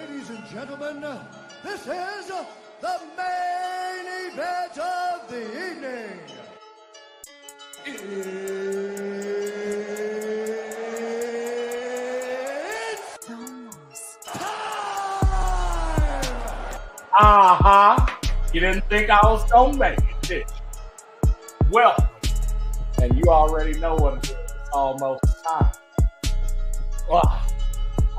Ladies and gentlemen, this is the main event of the evening. It's almost time! You didn't think I was gonna make it, did you? Welcome. And you already know what it is. It's almost time.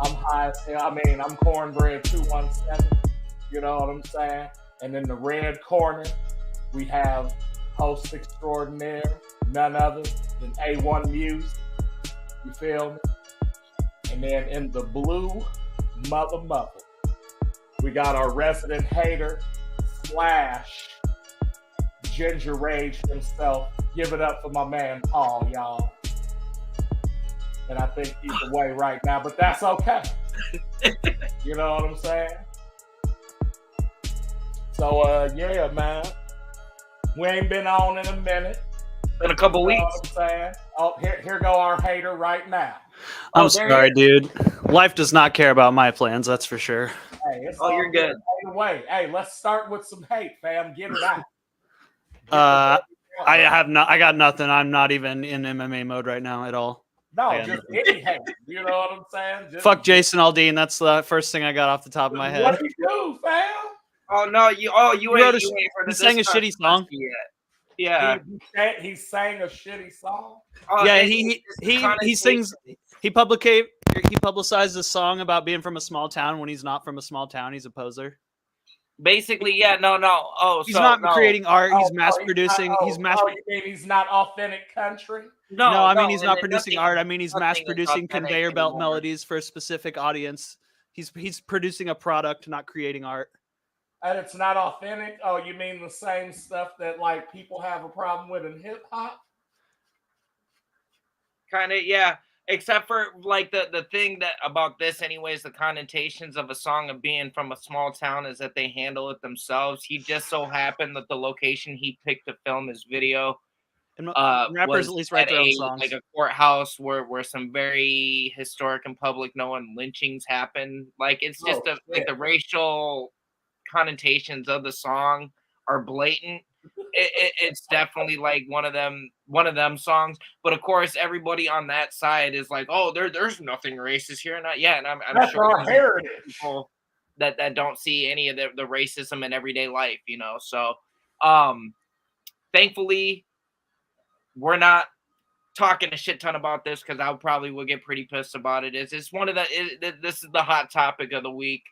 I'm high as hell. I mean, I'm Cornbread 217. You know what I'm saying? And in the red corner, we have host extraordinaire, none other than A1 Music. You feel me? And then in the blue mother, we got our resident hater / Ginger Rage himself. Give it up for my man Paul, y'all. And I think he's away right now, but that's okay. You know what I'm saying? So, yeah, man. We ain't been on in a minute. In a couple weeks. Know what I'm saying? Oh, here go our hater right now. I'm sorry, dude. Life does not care about my plans, that's for sure. Hey, it's you're good. Anyway, hey, let's start with some hate, fam. Get it out. I got nothing. I'm not even in MMA mode right now at all. No, just any hate. You know what I'm saying? Fuck Jason Aldean. That's the first thing I got off the top of my head. What do you do, fam? Oh no, you ain't for he sang a shitty song. Yeah. He sang a shitty song. Oh, yeah, he sings. He publicized a song about being from a small town when he's not from a small town. He's a poser. Basically, yeah, no. Oh, he's not creating art. He's mass producing. You mean he's not authentic country? No, I mean he's not producing art. I mean he's mass producing conveyor belt melodies for a specific audience. He's producing a product, not creating art. And it's not authentic? Oh, you mean the same stuff that like people have a problem with in hip hop? Kind of, yeah. Except for like the thing that about this, anyways, the connotations of a song of being from a small town is that they handle it themselves. He just so happened that the location he picked to film his video rappers at least write their own songs. Like a courthouse where some very historic and public known lynchings happen. Like it's just like the racial connotations of the song are blatant. It's definitely like one of them songs. But of course, everybody on that side is like, "Oh, there's nothing racist here." Not yet, and I'm sure our heritage. People that don't see any of the racism in everyday life, you know. So, thankfully, we're not talking a shit ton about this because I probably will get pretty pissed about it. It's one of this is the hot topic of the week.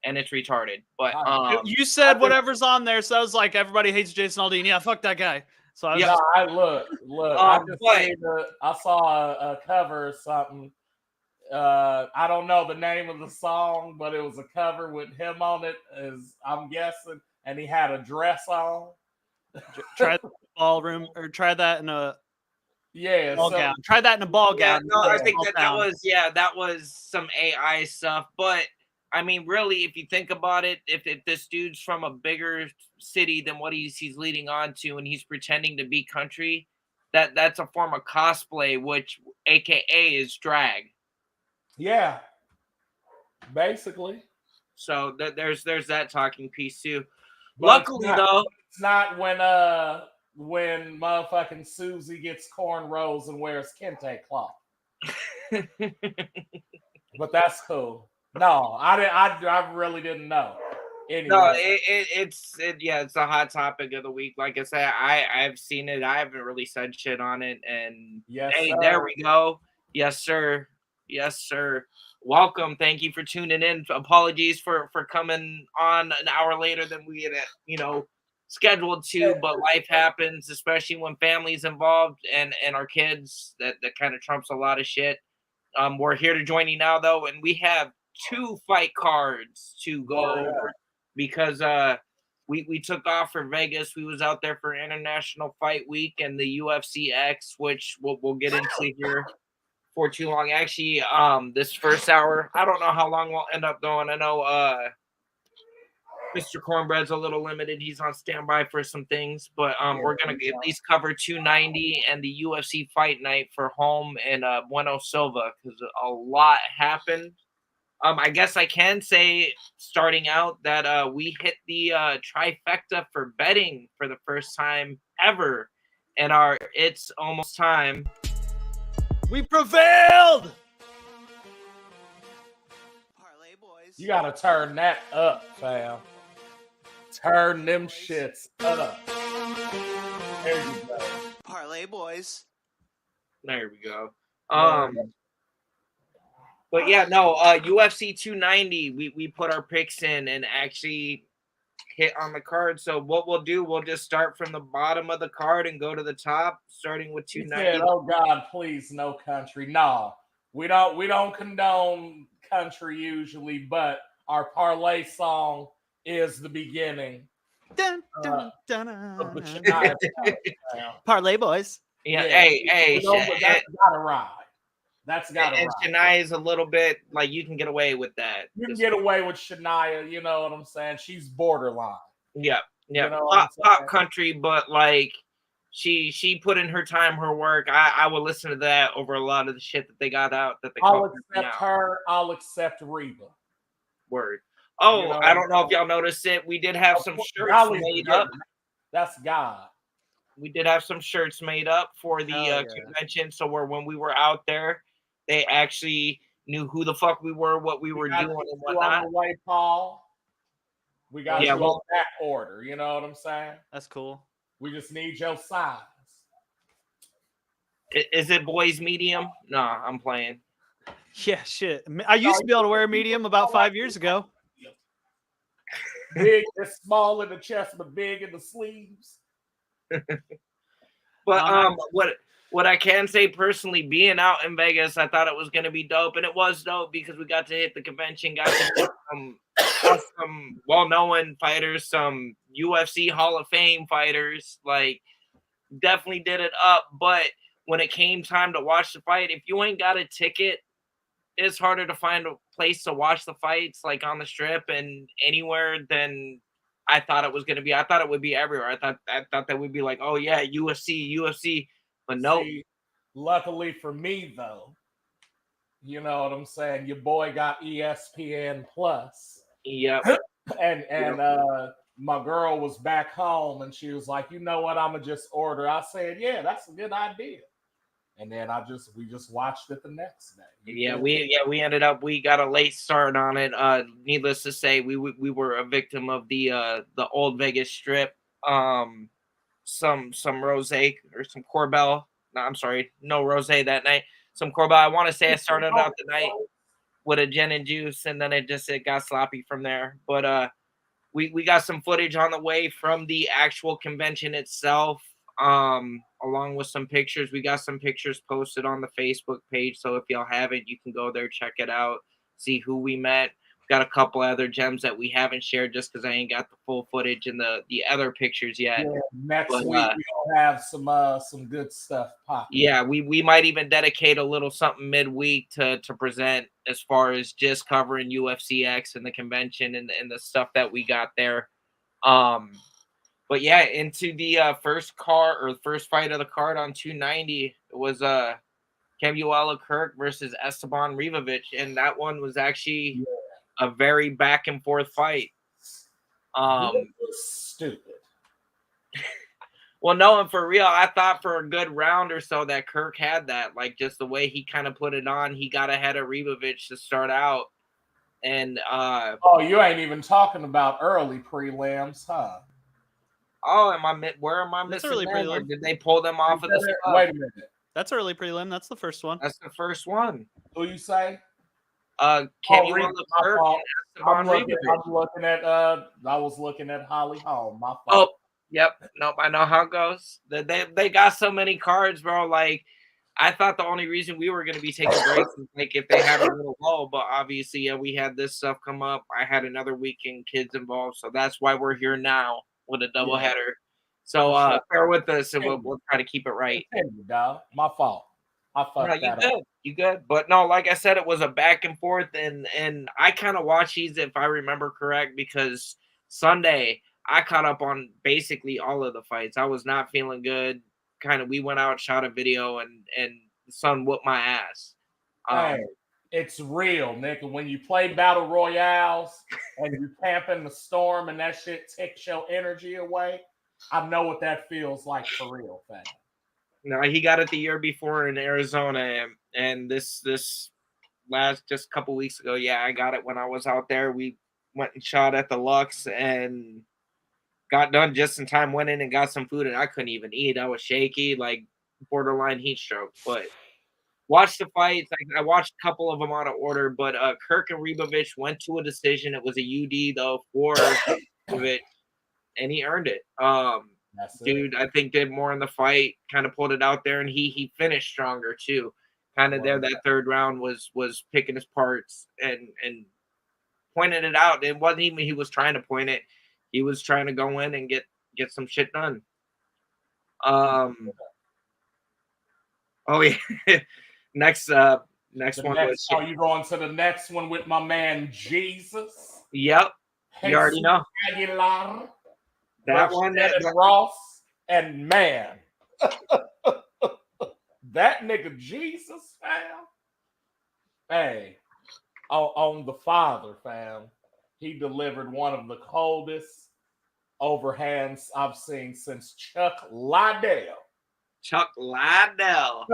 And it's retarded, but you said whatever's on there, so I was like, everybody hates Jason Aldean. Yeah, fuck that guy. So I was look. I saw a cover or something. I don't know the name of the song, but it was a cover with him on it, as I'm guessing, and he had a dress on. Try the ballroom, or try that in a ball gown. Try that in a ball gown. No, I think that was some AI stuff, but. I mean, really, if you think about it, if this dude's from a bigger city than what he's leading on to, and he's pretending to be country, that's a form of cosplay, which AKA is drag. Yeah, basically. So there's that talking piece too. But luckily, though, it's not when motherfucking Susie gets cornrows and wears kente cloth. But that's cool. No, I really didn't know. Anyway. No, it's a hot topic of the week. Like I said, I've seen it. I haven't really said shit on it. And there we go. Yes, sir. Welcome. Thank you for tuning in. Apologies for coming on an hour later than we had, scheduled to. But life happens, especially when family's involved and our kids. That kind of trumps a lot of shit. We're here to join you now, though, and we have 2 fight cards to go over because we took off for Vegas. We was out there for International Fight Week and the UFC X, which we'll get into here for too long. Actually, this first hour, I don't know how long we'll end up going. I know Mr. Cornbread's a little limited. He's on standby for some things, but we're going to at least cover 290 and the UFC Fight Night for Holm and Bueno Silva because a lot happened. I guess I can say, starting out, that we hit the trifecta for betting for the first time ever in our It's Almost Time. We prevailed! Parlay boys. You gotta turn that up, fam. Turn them shits up. There you go. Parlay boys. There we go. But yeah, no, UFC 290, we put our picks in and actually hit on the card. So what we'll do, we'll just start from the bottom of the card and go to the top, starting with He 290. said, "Oh God, please, no country." No, we don't condone country usually, but our parlay song is the beginning. Dun, dun, dun, Of the dun. Shania Twain sound. Parlay boys. Yeah, Yeah. hey, You know, but that's gotta ride. That's gotta and ride. Shania is a little bit like you can get away with that. You can get away with Shania, you know what I'm saying? She's borderline. Yeah, You know what I'm pop saying? country, but like she put in her time, her work. I will listen to that over a lot of the shit that they got out that they I'll call accept her. I'll accept Reba. Word. Oh, You know, I don't know if y'all noticed it. We did have some shirts Golly's made good. up. That's God. We did have some shirts made up for the Hell yeah. convention. So when we were out there, they actually knew who the fuck we were, what we were got doing, and you whatnot. on the way, Paul. We got Yeah, you on that order. You know what I'm saying? That's cool. We just need your size. Is it boys medium? No, I'm playing. Yeah, shit. I used to be able to wear a medium about 5 years ago. Big and small in the chest, but big in the sleeves. But what I can say personally, being out in Vegas, I thought it was going to be dope, and it was dope because we got to hit the convention, got to hit some well-known fighters, some UFC Hall of Fame fighters. Like, definitely did it up. But when it came time to watch the fight, if you ain't got a ticket, it's harder to find a place to watch the fights, like on the strip and anywhere, than I thought it was going to be. I thought it would be everywhere. I thought that would be like, oh yeah, UFC, but no. See, luckily for me, though, you know what I'm saying? Your boy got ESPN Plus. Yep. And my girl was back home and she was like, you know what, I'ma just order. I said, yeah, that's a good idea. And then we just watched it the next day. We ended up, we got a late start on it. Needless to say, we were a victim of the old Vegas Strip. Some rosé or some Corbel. No, I'm sorry, no rosé that night. Some Corbel. I want to say I started out the night with a gin and juice, and then it got sloppy from there. But we got some footage on the way from the actual convention itself. Along with some pictures. We got some pictures posted on the Facebook page. So if y'all haven't, you can go there, check it out, see who we met. We've got a couple other gems that we haven't shared just because I ain't got the full footage and the other pictures yet. Yeah, next week we'll have some good stuff popping. Yeah, we might even dedicate a little something midweek to present as far as just covering UFCX and the convention and the stuff that we got there. But yeah, into the first fight of the card on 290, it was Kemuela Kirk versus Esteban Rivovic, and that one was actually a very back and forth fight. Stupid. Well, no, and for real, I thought for a good round or so that Kirk had that, like just the way he kind of put it on, he got ahead of Rivovic to start out, and you ain't even talking about early prelims, huh? Oh, where am I missing? That's early prelim. Did they pull them off of the spot? Wait a minute. That's early prelim. That's the first one. That's the first one. Who you say? Kemuela Kirk and Esteban Rivovic. I was looking at Holly Holm. My fault. Oh, yep. Nope, I know how it goes. They got so many cards, bro. Like, I thought the only reason we were going to be taking breaks was like if they had a little lull, but obviously, yeah, we had this stuff come up. I had another weekend kids involved, so that's why we're here now with a doubleheader. So bear with us, and we'll try to keep it right. Dog. My fault. I fucked that up. You good? But no, like I said, it was a back and forth, and I kind of watched these, if I remember correct, because Sunday I caught up on basically all of the fights. I was not feeling good. We went out, shot a video, and the sun whooped my ass. Hey, It's real, Nick. And when you play battle royales and you camp in the storm and that shit takes your energy away, I know what that feels like for real, fam. No, he got it the year before in Arizona, and this last just a couple weeks ago. Yeah, I got it when I was out there. We went and shot at the Lux and got done just in time. Went in and got some food, and I couldn't even eat. I was shaky, like borderline heat stroke. But watched the fights. I watched a couple of them out of order, but Kirk and Rebovich went to a decision. It was a UD though for Rebovich, and he earned it. Dude, I think did more in the fight, kind of pulled it out there, and he finished stronger too. Kind of there, that third round was picking his parts and pointed it out. It wasn't even he was trying to point it; he was trying to go in and get some shit done. Oh yeah. Next one. Are you going to the next one with my man Jesus? Yep. You already know. Aguilar, that one. Ross and man. That nigga Jesus, fam. Hey, on the father, fam. He delivered one of the coldest overhands I've seen since Chuck Liddell. Chuck Liddell,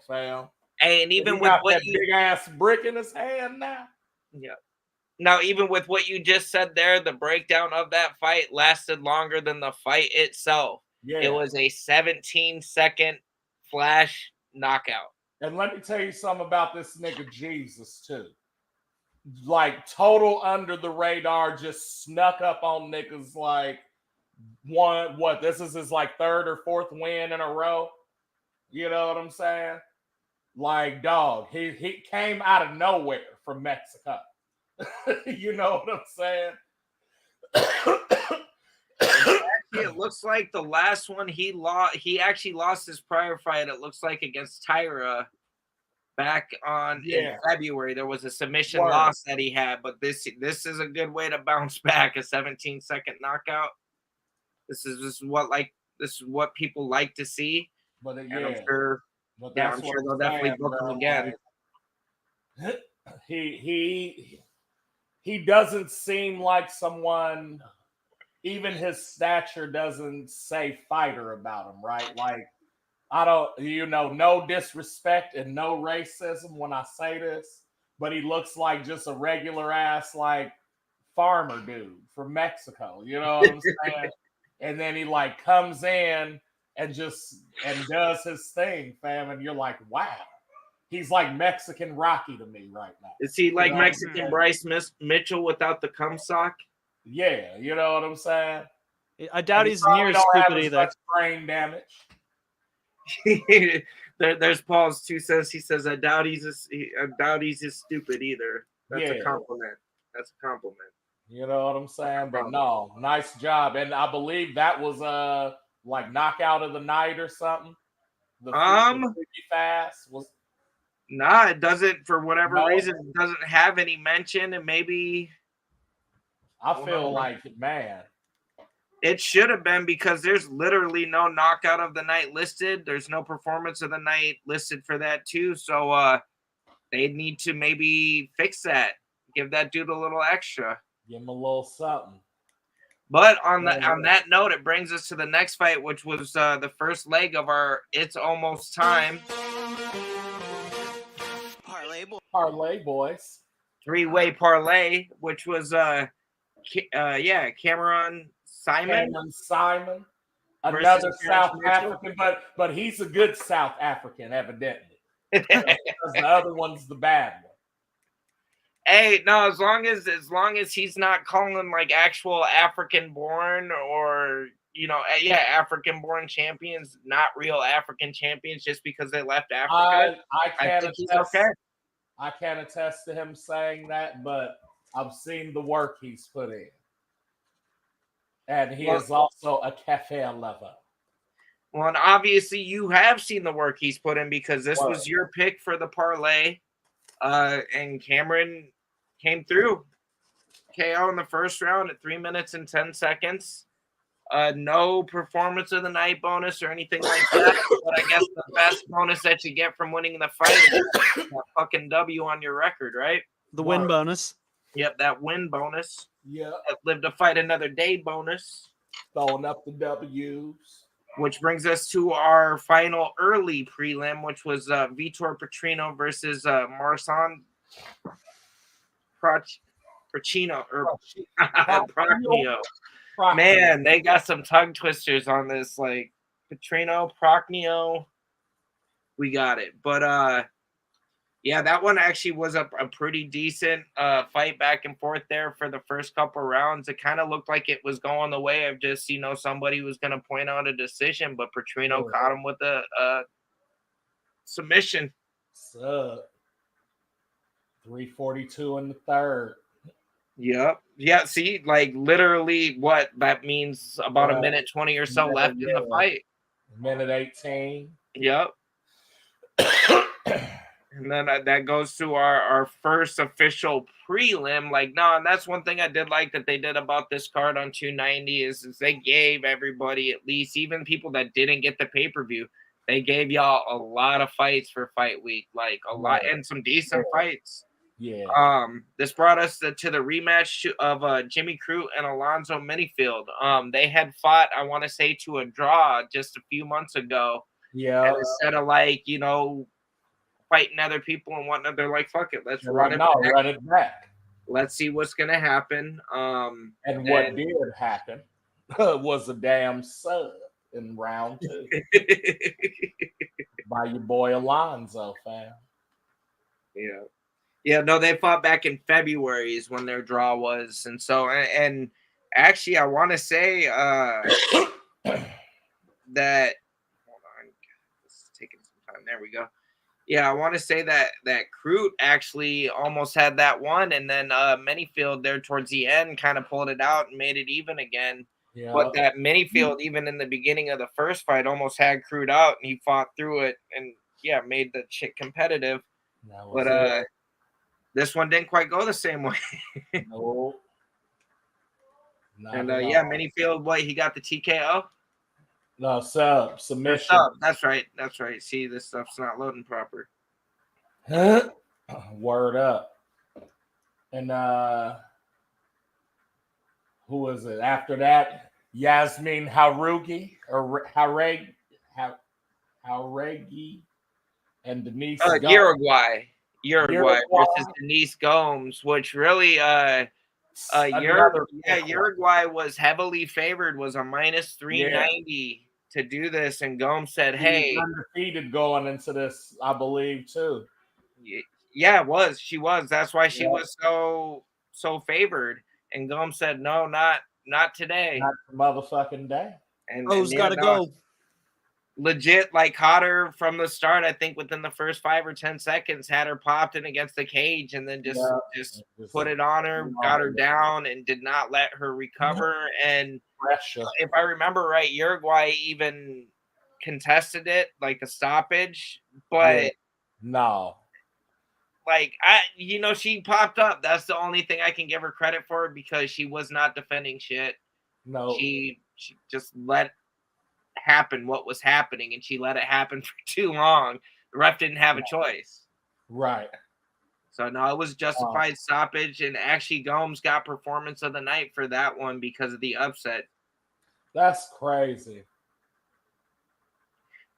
fam. Hey, and even with what you big ass brick in his hand now. Yeah. Now, even with what you just said there, the breakdown of that fight lasted longer than the fight itself. Yeah. It was a 17-second flash knockout. And let me tell you something about this nigga Jesus too. Like total under the radar, just snuck up on niggas like this is his like third or fourth win in a row. You know what I'm saying? Like, dog, he came out of nowhere from Mexico. You know what I'm saying? It looks like the last one he lost. He actually lost his prior fight. It looks like against Tybura back in February. There was a submission loss that he had, but this is a good way to bounce back. A 17-second knockout. This is what people like to see. But I'm sure they'll definitely book him again. He doesn't seem like someone. Even his stature doesn't say fighter about him, right? Like, I don't, no disrespect and no racism when I say this, but he looks like just a regular ass like farmer dude from Mexico. You know what I'm saying? And then he like comes in and does his thing, fam, and you're like, wow. He's like Mexican Rocky to me right now. Is he like Mexican Bryce Mitchell without the cum sock? Yeah, you know what I'm saying? I doubt he's near stupid either. Brain damage. There's Paul's 2 cents. He says, I doubt he's as stupid either. That's a compliment. That's a compliment. You know what I'm saying? But no, nice job. And I believe that was like knockout of the night or something. The fast was. Nah, it doesn't. For whatever reason, it doesn't have any mention, and maybe. I feel like, man. It should have been because there's literally no knockout of the night listed. There's no performance of the night listed for that too. So they need to maybe fix that. Give that dude a little extra. Give him a little something. But on that note, it brings us to the next fight, which was the first leg of our It's Almost Time. Parlay boys. 3-way parlay, which was Cameron Simon. Another South African, but he's a good South African, evidently. Because the other one's the bad one. Hey, no, as long as he's not calling like actual African born or African born champions, not real African champions just because they left Africa. I think he's okay. I can't attest to him saying that, but I've seen the work he's put in. And he is also a cafe lover. Well, and obviously you have seen the work he's put in because this was your pick for the parlay. And Cameron came through. KO in the first round at 3 minutes and 10 seconds. No performance of the night bonus or anything like that. But I guess the best bonus that you get from winning the fight is that fucking W on your record, right? The win bonus. Yep, that win bonus. Yeah. Live to fight another day bonus. Throwing up the W's. Which brings us to our final early prelim, which was Vitor Petrino versus Marcin Prochnio. Man, they got some tongue twisters on this. Like Petrino, Prochnio. We got it. But yeah, that one actually was a pretty decent fight back and forth there for the first couple rounds. It kind of looked like it was going the way of just, somebody was going to point out a decision, but Petrino caught him with a submission. 342 in the third. Yep. Yeah, see, like literally what that means about a minute 20 or so left in the fight. Minute 18. Yep. And then that goes to our first official prelim. And that's one thing I did like that they did about this card on 290 is they gave everybody, at least even people that didn't get the pay-per-view, they gave y'all a lot of fights for fight week, like a lot, and some decent fights. Yeah. This brought us to the rematch of Jimmy Crute and Alonzo Minifield. They had fought, I want to say, to a draw just a few months ago. Yeah. And instead of fighting other people and whatnot, they're like, fuck it, let's run it back. Let's see what's gonna happen. And what did happen was a damn sub in round 2 by your boy Alonzo, fam. Yeah, no, they fought back in February is when their draw was, and so and actually, I want to say that. Hold on, it's taking some time. There we go. Yeah, I want to say that Crute actually almost had that one, and then Minifield there towards the end kind of pulled it out and made it even again. Yeah. But that Minifield, even in the beginning of the first fight, almost had Crute out, and he fought through it and made the shit competitive. But this one didn't quite go the same way. No. And Minifield, he got the TKO? No, submission. That's right. See, this stuff's not loading proper. Word up. And who was it? After that, Yasmin Hauregui and Denise Uruguay versus Denise Gomes, which really Uruguay was heavily favored, was a minus 390 to do this, and Gomes said, "Hey, undefeated going into this, I believe too." Yeah, it was. She was. That's why she was so favored. And Gomes said, "No, not today. Not the motherfucking day." And who's got to go? Legit, caught her from the start. I think within the first 5 or 10 seconds, had her popped in against the cage, and then just put it on her, got her down, and did not let her recover. And if I remember right, Uruguay even contested it, like the stoppage, but no. She popped up. That's the only thing I can give her credit for, because she was not defending shit. No, she just let happen what was happening, and she let it happen for too long. The ref didn't have a choice. Right. So no, it was justified stoppage, and actually Gomes got performance of the night for that one because of the upset. That's crazy.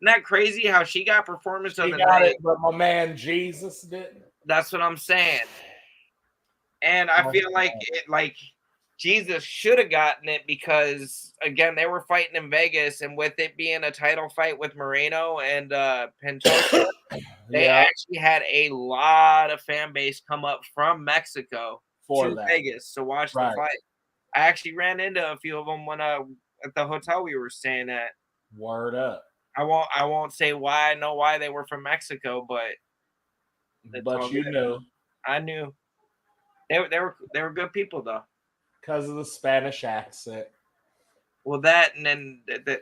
Isn't that crazy how she got performance of the night? But my man Jesus didn't. That's what I'm saying. And I feel like Jesus should have gotten it, because again, they were fighting in Vegas, and with it being a title fight with Moreno and Pantoja, they actually had a lot of fan base come up from Mexico to Vegas to watch the fight. I actually ran into a few of them when at the hotel we were staying at. Word up. I won't say why I know why they were from Mexico, but you knew. I knew. They were good people though. Because of the Spanish accent. Well, that, and then they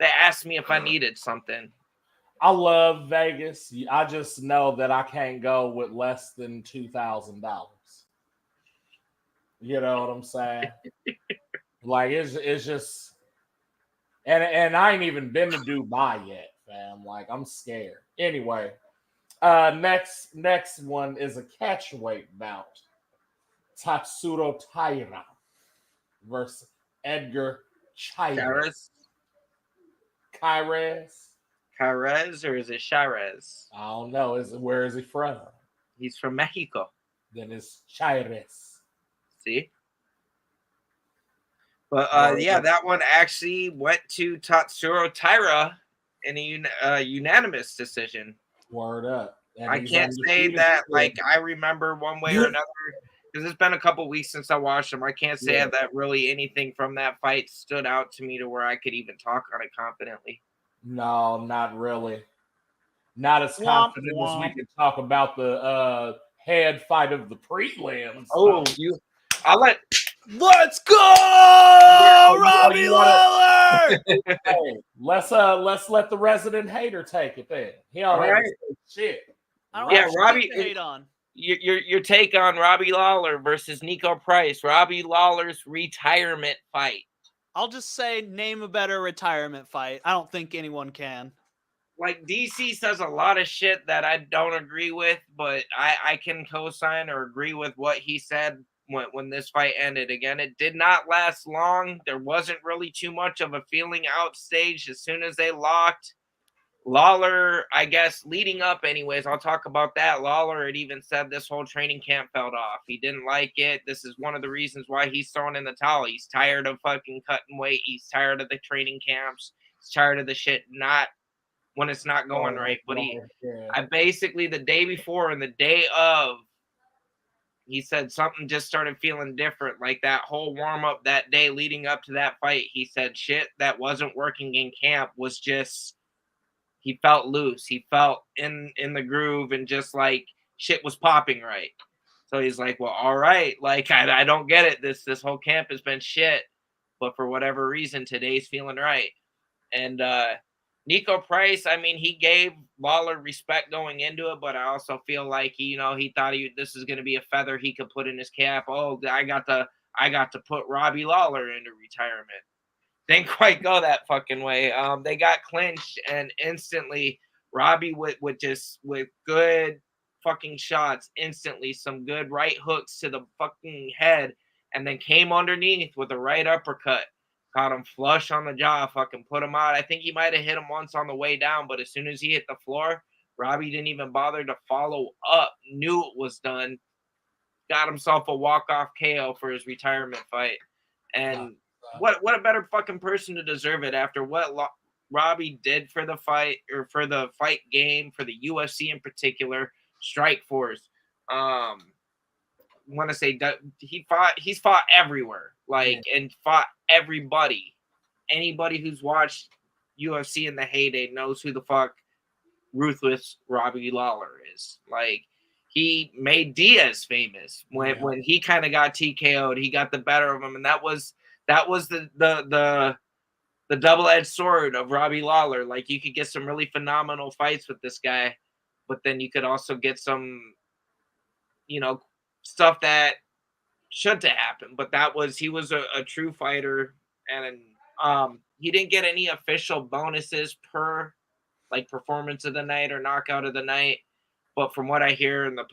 asked me if I needed something. I love Vegas. I just know that I can't go with less than $2,000. You know what I'm saying? Like it's just, and I ain't even been to Dubai yet, fam. Like I'm scared. Anyway, next one is a catchweight bout. Tatsuro Taira versus Edgar Chairez. Carez, or is it Charez? I don't know. Where is he from? He's from Mexico. Then it's Chairez. See? But that one actually went to Tatsuro Taira in a unanimous decision. Word up. And I can't say that like I remember one way or another, because it's been a couple weeks since I watched him. I can't say that really anything from that fight stood out to me to where I could even talk on it confidently. No, not really. Not as confident as we can talk about the head fight of the prelims. Oh, Let's go, Robbie Lawler! Hey, let's let the resident hater take it then. He already shit. Robbie. Your take on Robbie Lawler versus Nico Price? Robbie Lawler's retirement fight. I'll just say, name a better retirement fight. I don't think anyone can. Like, DC says a lot of shit that I don't agree with, but I can co-sign or agree with what he said when this fight ended. Again, it did not last long. There wasn't really too much of a feeling out stage as soon as they locked. Lawler, I guess, leading up anyways, I'll talk about that. Lawler had even said this whole training camp felt off. He didn't like it. This is one of the reasons why he's throwing in the towel. He's tired of fucking cutting weight. He's tired of the training camps. He's tired of the shit not when it's not going right. But I basically, the day before and the day of, he said something just started feeling different. Like that whole warm-up that day leading up to that fight, he said shit that wasn't working in camp was just... He felt loose. He felt in the groove, and just like shit was popping right. So he's like, well, all right. Like, I don't get it. This whole camp has been shit. But for whatever reason, today's feeling right. And Nico Price, I mean, he gave Lawler respect going into it, but I also feel like, he thought this is going to be a feather he could put in his cap. Oh, I got to put Robbie Lawler into retirement. Didn't quite go that fucking way. They got clinched, and instantly Robbie with good fucking shots, instantly some good right hooks to the fucking head, and then came underneath with a right uppercut. Caught him flush on the jaw, fucking put him out. I think he might have hit him once on the way down, but as soon as he hit the floor, Robbie didn't even bother to follow up. Knew it was done. Got himself a walk-off KO for his retirement fight. And what a better fucking person to deserve it after what Robbie did for the fight, or for the fight game, for the UFC in particular, Strikeforce. Want to say that he's fought everywhere, and fought everybody. Anybody who's watched UFC in the heyday knows who the fuck Ruthless Robbie Lawler is. Like, he made Diaz famous when he kind of got TKO'd. He got the better of him, and that was the double-edged sword of Robbie Lawler. Like, you could get some really phenomenal fights with this guy, but then you could also get some, stuff that shouldn't have happened. But he was a true fighter, and he didn't get any official bonuses per performance of the night or knockout of the night. But from what I hear in the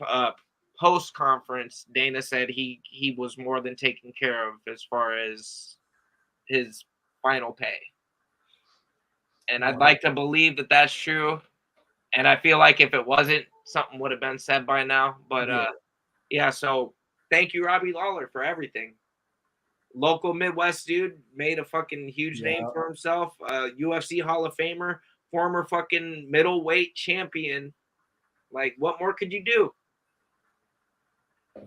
post conference, Dana said he was more than taken care of as far as his final pay. And I'd like to believe that that's true. And I feel like if it wasn't, something would have been said by now. But so thank you, Robbie Lawler, for everything. Local Midwest dude, made a fucking huge name for himself. UFC Hall of Famer, former fucking middleweight champion. Like, what more could you do?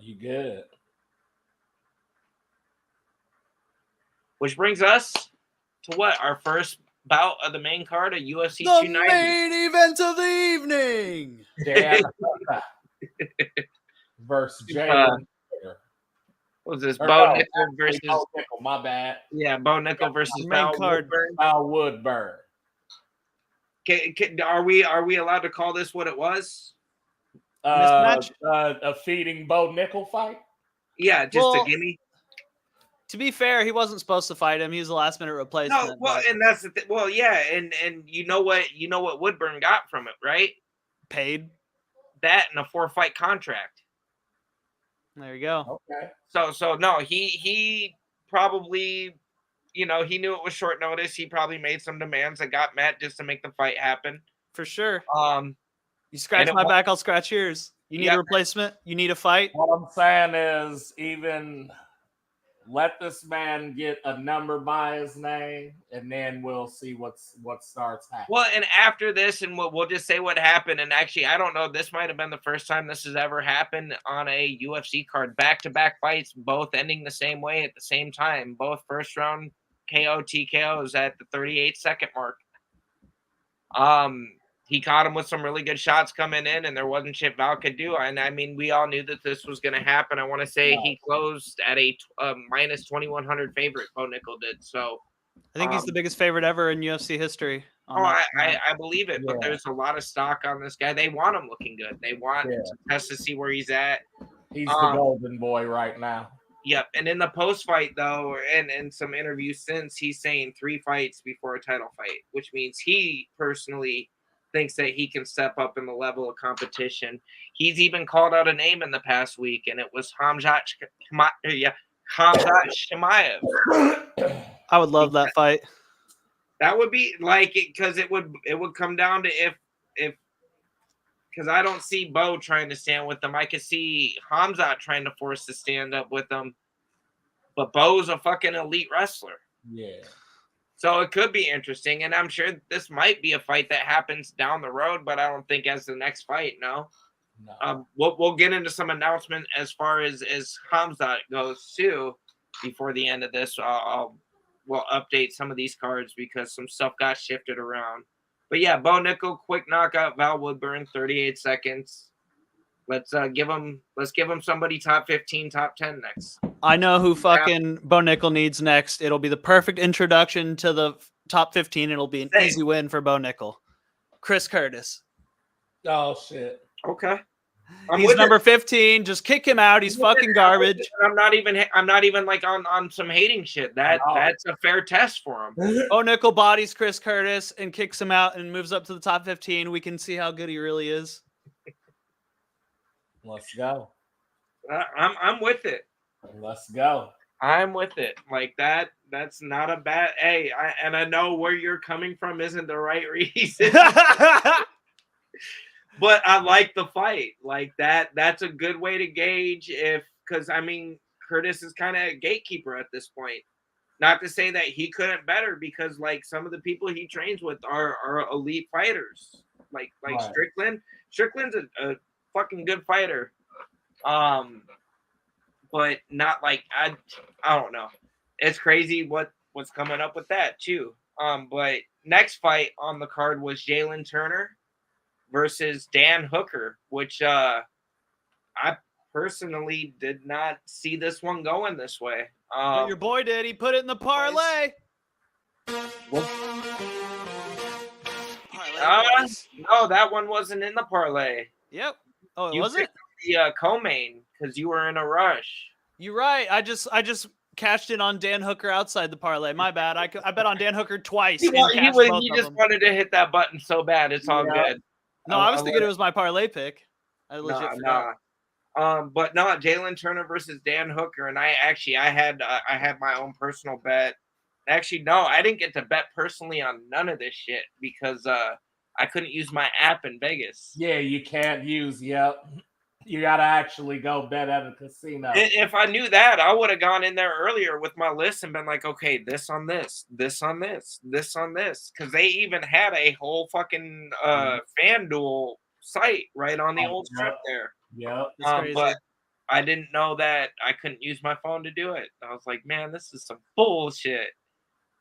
You good. Which brings us to what? Our first bout of the main card of UFC 290. The main event of the evening. Dan versus Jay. What was this? Bo Nickel versus... Bo Nickel, my bad. Yeah, Bo Nickel versus main card. Val Woodburn. Are we allowed to call this what it was? A feeding Bo Nickel fight? Yeah, just a gimme. To be fair, he wasn't supposed to fight him. He was a last minute replacement. No, well, and that's the well, yeah, and you know what Woodburn got from it, right? Paid. That and a 4-fight contract. There you go. Okay. So no, he probably, he knew it was short notice. He probably made some demands that got met just to make the fight happen. For sure. You scratch and my back, I'll scratch yours. You need a replacement? You need a fight? What I'm saying is, even let this man get a number by his name, and then we'll see what starts happening. Well, and after this, and we'll just say what happened. And actually, I don't know. This might have been the first time this has ever happened on a UFC card. Back-to-back fights, both ending the same way at the same time. Both first-round KO TKOs at the 38-second mark. He caught him with some really good shots coming in, and there wasn't shit Val could do. And I mean, we all knew that this was going to happen. I want to say he closed at a minus 2,100 favorite. Bo Nickel did. So I think he's the biggest favorite ever in UFC history. I believe it, but there's a lot of stock on this guy. They want him looking good. They want to test to see where he's at. He's the golden boy right now. Yep. And in the post-fight, though, and in some interviews since, he's saying 3 fights before a title fight, which means he personally thinks that he can step up in the level of competition. He's even called out a name in the past week, and it was Khamzat Chimaev. I would love that fight. That would be like it, because it would come down to if because I don't see Bo trying to stand with them. I could see Khamzat trying to force to stand up with them, but Bo's a fucking elite wrestler. Yeah. So it could be interesting, and I'm sure this might be a fight that happens down the road, but I don't think as the next fight. No. We'll get into some announcement as far as Khamzat goes too before the end of this. We'll update some of these cards because some stuff got shifted around. But yeah, Bo Nickel, quick knockout, Val Woodburn, 38 seconds. Let's give him somebody top 15, top 10 next. I know who fucking Bo Nickel needs next. It'll be the perfect introduction to the top 15. It'll be an easy win for Bo Nickel. Chris Curtis. Oh shit. Okay. He's number 15. Just kick him out. He's fucking garbage. I'm not even like on some hating shit. That's a fair test for him. Bo Nickel bodies Chris Curtis and kicks him out and moves up to the top 15. We can see how good he really is. Let's go. I'm with it. Let's go. I'm with it. Like that. That's not a bad. Hey, I know where you're coming from isn't the right reason. But I like the fight. Like that. That's a good way to gauge because I mean, Curtis is kind of a gatekeeper at this point. Not to say that he couldn't better, because like some of the people he trains with are elite fighters. Like right. Strickland. Strickland's a fucking good fighter. But not like I don't know. It's crazy what's coming up with that too. But next fight on the card was Jalen Turner versus Dan Hooker, which I personally did not see this one going this way. Your boy did. He put it in the parlay. No, that one wasn't in the parlay. Yep. Oh, it wasn't? The co-main because you were in a rush. You're right. I just cashed in on Dan Hooker outside the parlay. My bad. I bet on Dan Hooker twice. He just wanted to hit that button so bad. It's all good. No, I was thinking it was my parlay pick. I legit forgot. But no, Jalen Turner versus Dan Hooker, and I had my own personal bet. Actually, no, I didn't get to bet personally on none of this shit because I couldn't use my app in Vegas. Yeah, you can't use. Yep. You got to actually go bet at a casino. If I knew that, I would have gone in there earlier with my list and been like, okay, this on this, this on this, this on this. Because they even had a whole fucking FanDuel site right on the old strip there. Yep. But I didn't know that I couldn't use my phone to do it. I was like, man, this is some bullshit.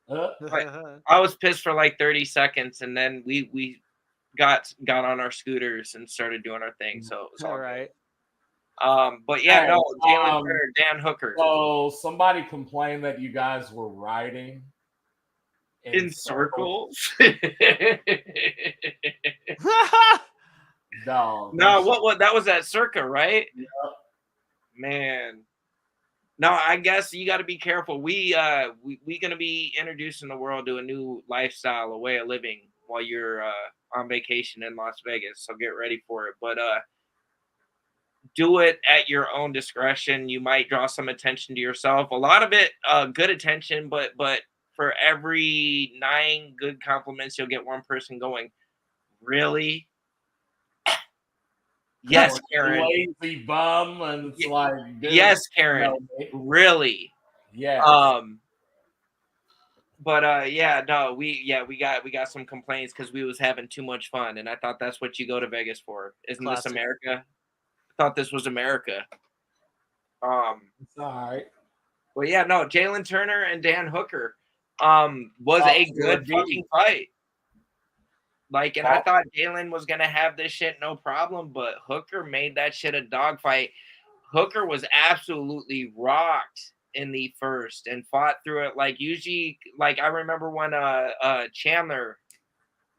I was pissed for like 30 seconds, and then we got on our scooters and started doing our thing. So it was all right. But yeah, no, Jalen Turner, Dan Hooker. So somebody complained that you guys were riding in circles. No, what that was at Circa, right? Yep. Man, No, I guess you got to be careful. We gonna be introducing the world to a new lifestyle, a way of living while you're on vacation in Las Vegas. So get ready for it. But do it at your own discretion. You might draw some attention to yourself. A lot of it, good attention, but for every 9 good compliments, you'll get one person going, "Really? Yes, Karen. Lazy bum, and it's like, dude, Yes, Karen. Really? Yeah. But yeah, no, we got some complaints because we was having too much fun, and I thought that's what you go to Vegas for. Isn't this Classic. America? I thought this was America. It's all right. Well, yeah, no, Jalen Turner and Dan Hooker was a good fucking fight. Like, and I thought Jalen was gonna have this shit no problem, but Hooker made that shit a dogfight. Hooker was absolutely rocked in the first and fought through it. Like, usually, like I remember when Chandler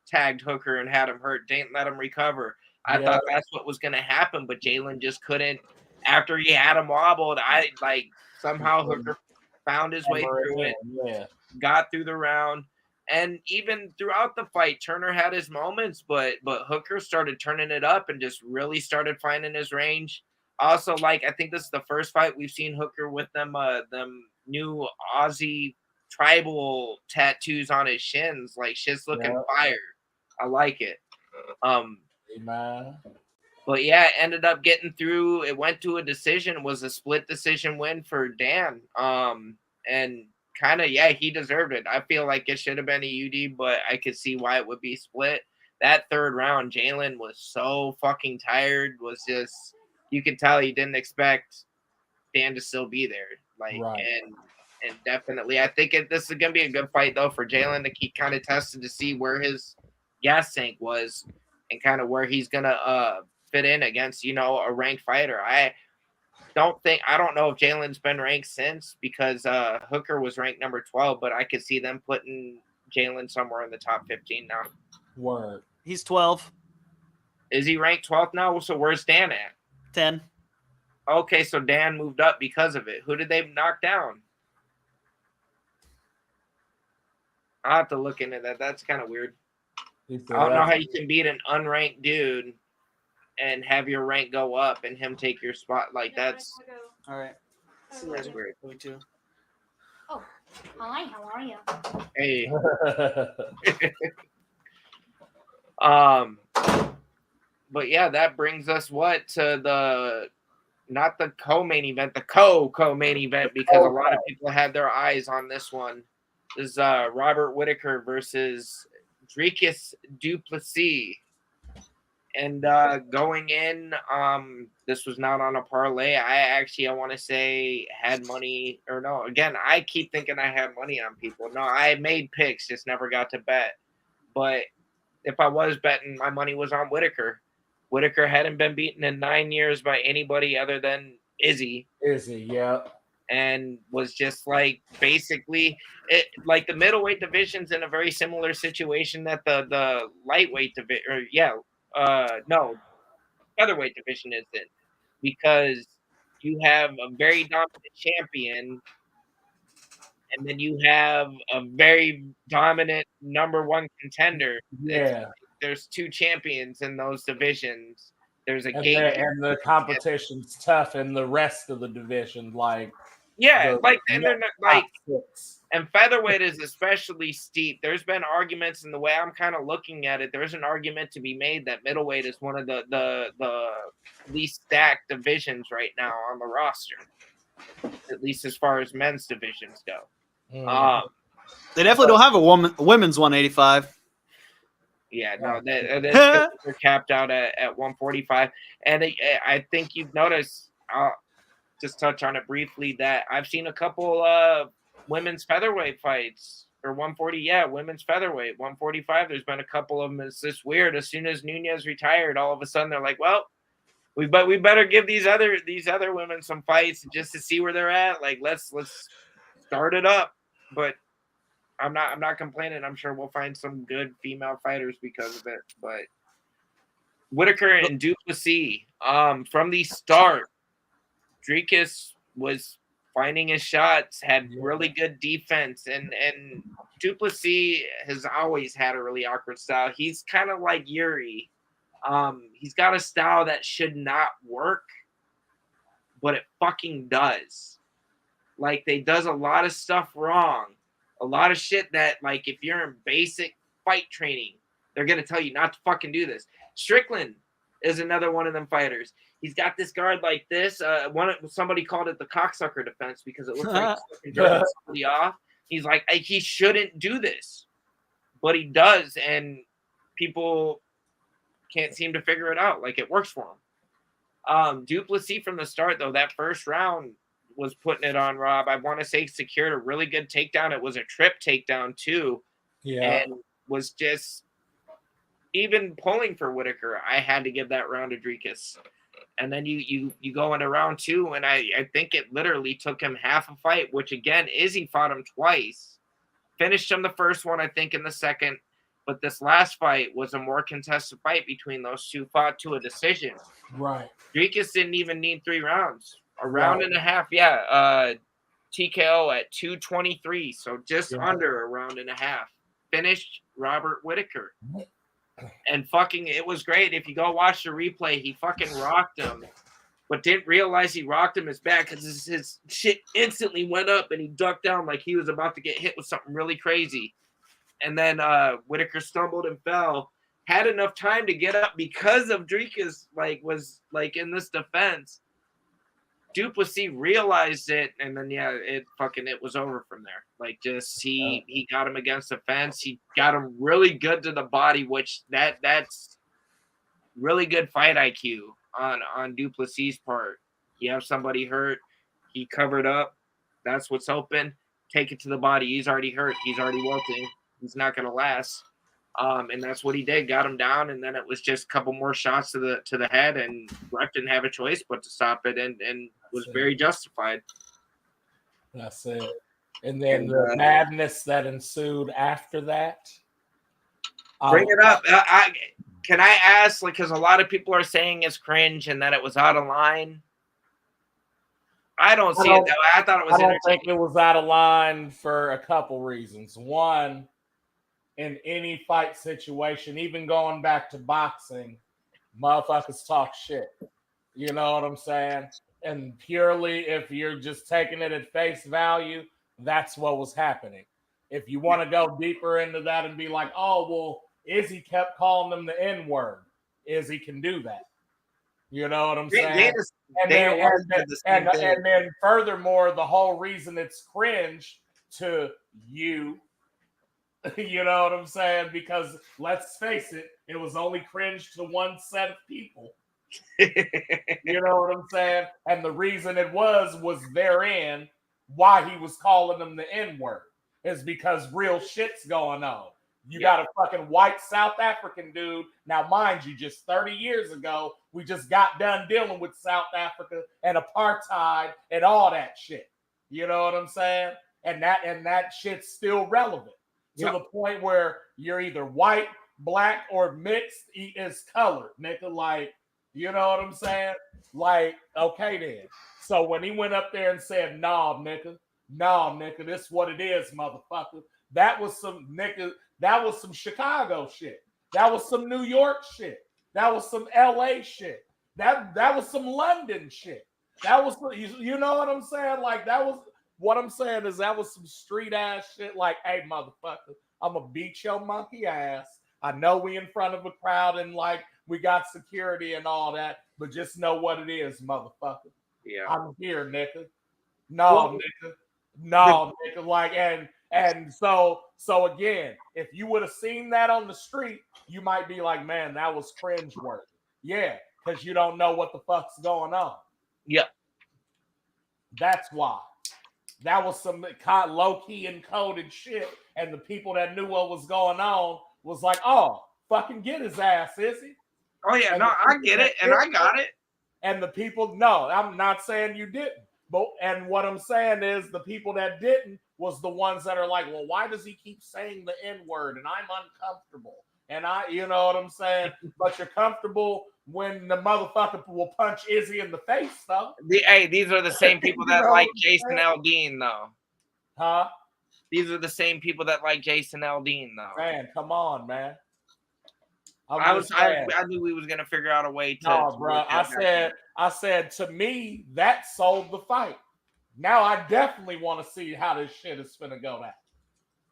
tagged Hooker and had him hurt, didn't let him recover. I thought that's what was gonna happen, but Jalen just couldn't. After he had him wobbled, somehow Hooker found his way through it, got through the round. And even throughout the fight, Turner had his moments, but Hooker started turning it up and just really started finding his range. Also, like, I think this is the first fight we've seen Hooker with them new Aussie tribal tattoos on his shins. Like, shit's looking fire. I like it. But yeah, ended up getting through. It went to a decision. It was a split decision win for Dan. And kind of, yeah, he deserved it. I feel like it should have been a UD, but I could see why it would be split. That third round, Jalen was so fucking tired. Was just, you could tell he didn't expect Dan to still be there. Like, and definitely, I think this is gonna be a good fight though for Jalen to keep kind of tested to see where his gas tank was and kind of where he's gonna fit in against, you know, a ranked fighter. I don't know if Jalen's been ranked since, because Hooker was ranked number 12, but I could see them putting Jalen somewhere in the top 15 now. Word. He's 12. Is he ranked 12th now? So where's Dan at? 10. Okay, so Dan moved up because of it. Who did they knock down? I'll have to look into that. That's kind of weird. I don't know how you can beat an unranked dude and have your rank go up and him take your spot. Like, that's all right. That's weird. Me too. Oh, hi. How are you? Hey. But yeah, that brings us to the not the co-main event, the co-main event, because a lot of people had their eyes on this one. This is Robert Whittaker versus Dricus du Plessis. And going in, this was not on a parlay. I want to say had money, or no, again, I keep thinking I had money on people. No, I made picks, just never got to bet. But if I was betting, my money was on Whittaker. Whittaker hadn't been beaten in 9 years by anybody other than Izzy. Yeah. And was just like, basically, like the middleweight division's in a very similar situation that the lightweight division, featherweight division is in, because you have a very dominant champion, and then you have a very dominant number one contender. Yeah. There's two champions in those divisions. There's a gate, and the competition's tough in the rest of the division. Like, and they're not like, and featherweight is especially steep. There's been arguments, in the way I'm kind of looking at it, there's an argument to be made that middleweight is one of the least stacked divisions right now on the roster, at least as far as men's divisions go. They definitely don't have a women's 185. Yeah, no, they're capped out at 145. And I think you've noticed, I'll just touch on it briefly, that I've seen a couple women's featherweight fights, or 140, women's featherweight, 145. There's been a couple of them. It's just weird. As soon as Nunez retired, all of a sudden they're like, well, we better give these other women some fights just to see where they're at. Like, let's start it up. But I'm not complaining. I'm sure we'll find some good female fighters because of it. But Whittaker and du Plessis, from the start, Dricus was finding his shots, had really good defense, and Du Plessis has always had a really awkward style. He's kind of like Yuri. He's got a style that should not work, but it fucking does. Like, they does a lot of stuff wrong. A lot of shit that, like, if you're in basic fight training, they're going to tell you not to fucking do this. Strickland is another one of them fighters. He's got this guard like this. Somebody called it the cocksucker defense because it looks like he's jerking somebody off. He's like, he shouldn't do this, but he does, and people can't seem to figure it out. Like, it works for him. Du Plessis from the start, though, that first round was putting it on Rob. I want to say secured a really good takedown. It was a trip takedown too, and was just even pulling for Whitaker. I had to give that round to Rodriguez. And then you go into round 2, and I think it literally took him half a fight, which, again, Izzy fought him twice. Finished him the first one, I think, in the second. But this last fight was a more contested fight between those two, fought to a decision. Right. Rodriguez didn't even need 3 rounds. A round and a half, TKO at 2:23, so just under a round and a half. Finished Robert Whitaker. And fucking, it was great. If you go watch the replay, he fucking rocked him, but didn't realize he rocked him his back because his shit instantly went up and he ducked down like he was about to get hit with something really crazy. And then Whitaker stumbled and fell. Had enough time to get up because of Rodriguez, was in this defense. Du Plessis realized it, and then it was over from there. Like, just he got him against the fence. He got him really good to the body, which that's really good fight IQ on Du Plessis' part. You have somebody hurt, he covered up. That's what's open. Take it to the body. He's already hurt. He's already wilting. He's not gonna last. And that's what he did. Got him down, and then it was just a couple more shots to the head, and Ref didn't have a choice but to stop it, and was very justified. That's it. And then the madness that ensued after that. Bring it up. Can I ask, because a lot of people are saying it's cringe and that it was out of line. I don't see it that way. I thought it was I don't think it was out of line for a couple reasons. One, in any fight situation, even going back to boxing, motherfuckers talk shit. You know what I'm saying? And purely, if you're just taking it at face value, that's what was happening. If you want to go deeper into that and be like, oh, well, Izzy kept calling them the N-word. Izzy can do that. You know what I'm saying? And then furthermore, the whole reason it's cringe to you, you know what I'm saying? Because let's face it, it was only cringe to one set of people. You know what I'm saying? And the reason it was therein why he was calling them the N-word is because real shit's going on. You got a fucking white South African dude. Now, mind you, just 30 years ago, we just got done dealing with South Africa and apartheid and all that shit. You know what I'm saying? And that shit's still relevant to the point where you're either white, black, or mixed is colored, nigga. Like, you know what I'm saying? Like, okay then. So when he went up there and said, nah, nigga, this is what it is, motherfucker. That was some nigga. That was some Chicago shit. That was some New York shit. That was some LA shit. That was some London shit. That was, you know what I'm saying? Like, that was, what I'm saying is that was some street ass shit. Like, hey, motherfucker, I'm gonna beat your monkey ass. I know we in front of a crowd and like we got security and all that, but just know what it is, motherfucker. Yeah. I'm here, nigga. No, nigga. Like, and so again, if you would have seen that on the street, you might be like, man, that was cringeworthy. Yeah, because you don't know what the fuck's going on. Yeah. That's why. That was some kind of low-key encoded shit, and the people that knew what was going on was like, oh, fucking get his ass, is he? Oh, yeah, no, I get it, and I got it. And the people, no, I'm not saying you didn't. But, and what I'm saying is the people that didn't was the ones that are like, well, why does he keep saying the N-word? And I'm uncomfortable. And you know what I'm saying? But you're comfortable when the motherfucker will punch Izzy in the face, though. These are the same people that like Jason Aldean, though. Huh? These are the same people that like Jason Aldean, though. Man, come on, man. I knew we was gonna figure out a way to. No, bro. I said to me that sold the fight. Now I definitely want to see how this shit is gonna go down.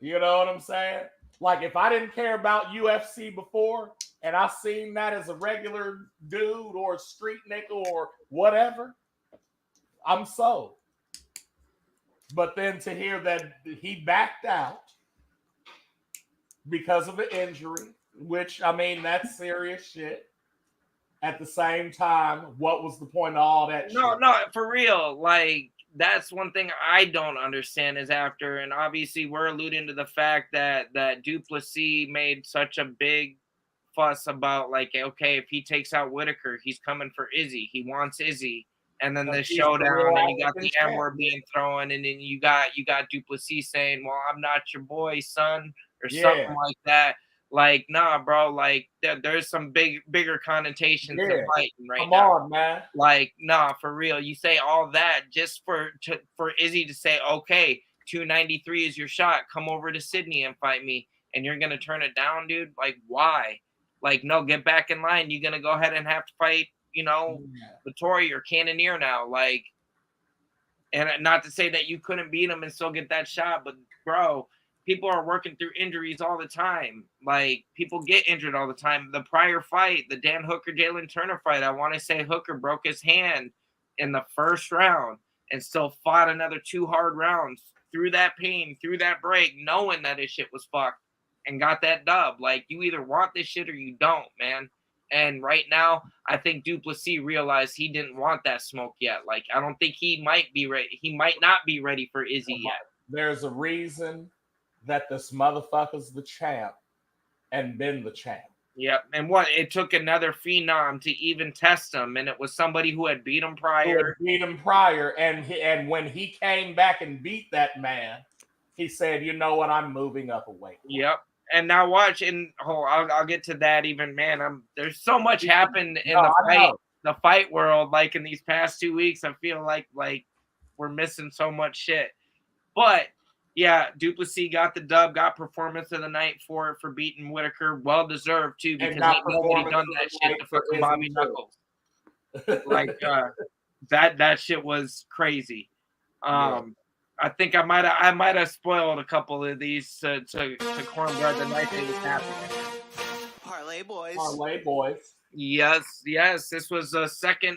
You know what I'm saying? Like if I didn't care about UFC before, and I seen that as a regular dude or a street nigga or whatever, I'm sold. But then to hear that he backed out because of an injury, which, I mean, that's serious shit. At the same time, what was the point of all that shit? No, for real. Like, that's one thing I don't understand is after, and obviously we're alluding to the fact that Duplessis made such a big fuss about, like, okay, if he takes out Whitaker, he's coming for Izzy. He wants Izzy. And then the showdown, and you got the N-word being thrown, and then you got Duplessis saying, well, I'm not your boy, son, or something like that. Like, nah, bro, like, there's some bigger connotations to fighting right now. Come on, man. Like, nah, for real. You say all that just for Izzy to say, okay, 293 is your shot. Come over to Sydney and fight me. And you're going to turn it down, dude? Like, why? Like, no, get back in line. You're going to go ahead and have to fight, you know, Vittori or Cannonier now. Like, and not to say that you couldn't beat him and still get that shot, but, bro, people are working through injuries all the time. Like, people get injured all the time. The prior fight, the Dan Hooker-Jalen Turner fight, I want to say Hooker broke his hand in the first round and still fought another 2 hard rounds through that pain, through that break, knowing that his shit was fucked and got that dub. Like, you either want this shit or you don't, man. And right now, I think Duplessis realized he didn't want that smoke yet. Like, I don't think he might be ready. He might not be ready for Izzy yet. There's a reason that this motherfucker's the champ and been the champ. Yep. And what? It took another phenom to even test him, and it was somebody who had beat him prior. And when he came back and beat that man, he said, you know what, I'm moving up a weight. Yep. And now watch, and I'll get to that even, man. There's so much happened in the fight world, like in these past 2 weeks. I feel like we're missing so much shit. But yeah, Duplessis got the dub, got performance of the night for beating Whitaker. Well deserved too, because ain't nobody done that shit to fucking Bobby Knuckles. Like that shit was crazy. I think I might have spoiled a couple of these to Cornbread the night it was happening. Parlay boys. Parlay boys. Yes. This was the second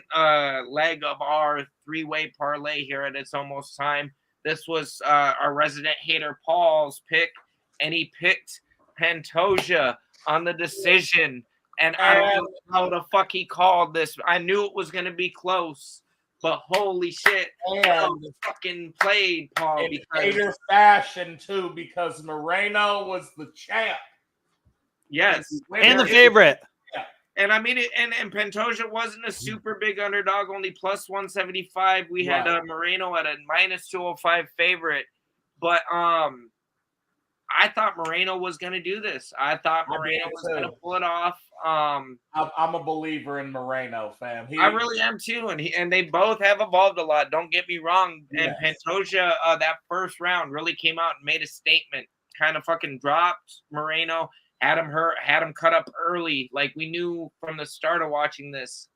leg of our 3-way parlay here at It's Almost Time. This was our resident hater Paul's pick, and he picked Pantoja on the decision. And I don't know how the fuck he called this. I knew it was gonna be close. But holy shit, fucking played, Paul. In hater fashion, too, because Moreno was the champ. Yes. And the favorite. Yeah. And I mean, and Pantoja wasn't a super big underdog, only plus 175. We had Moreno at a minus 205 favorite. But I thought Moreno was going to do this. I thought Moreno was going to pull it off. I'm a believer in Moreno, fam. I really am too, and they both have evolved a lot. Don't get me wrong. And Pantoja, that first round really came out and made a statement. Kind of fucking dropped Moreno, had him hurt, had him cut up early. Like, we knew from the start of watching this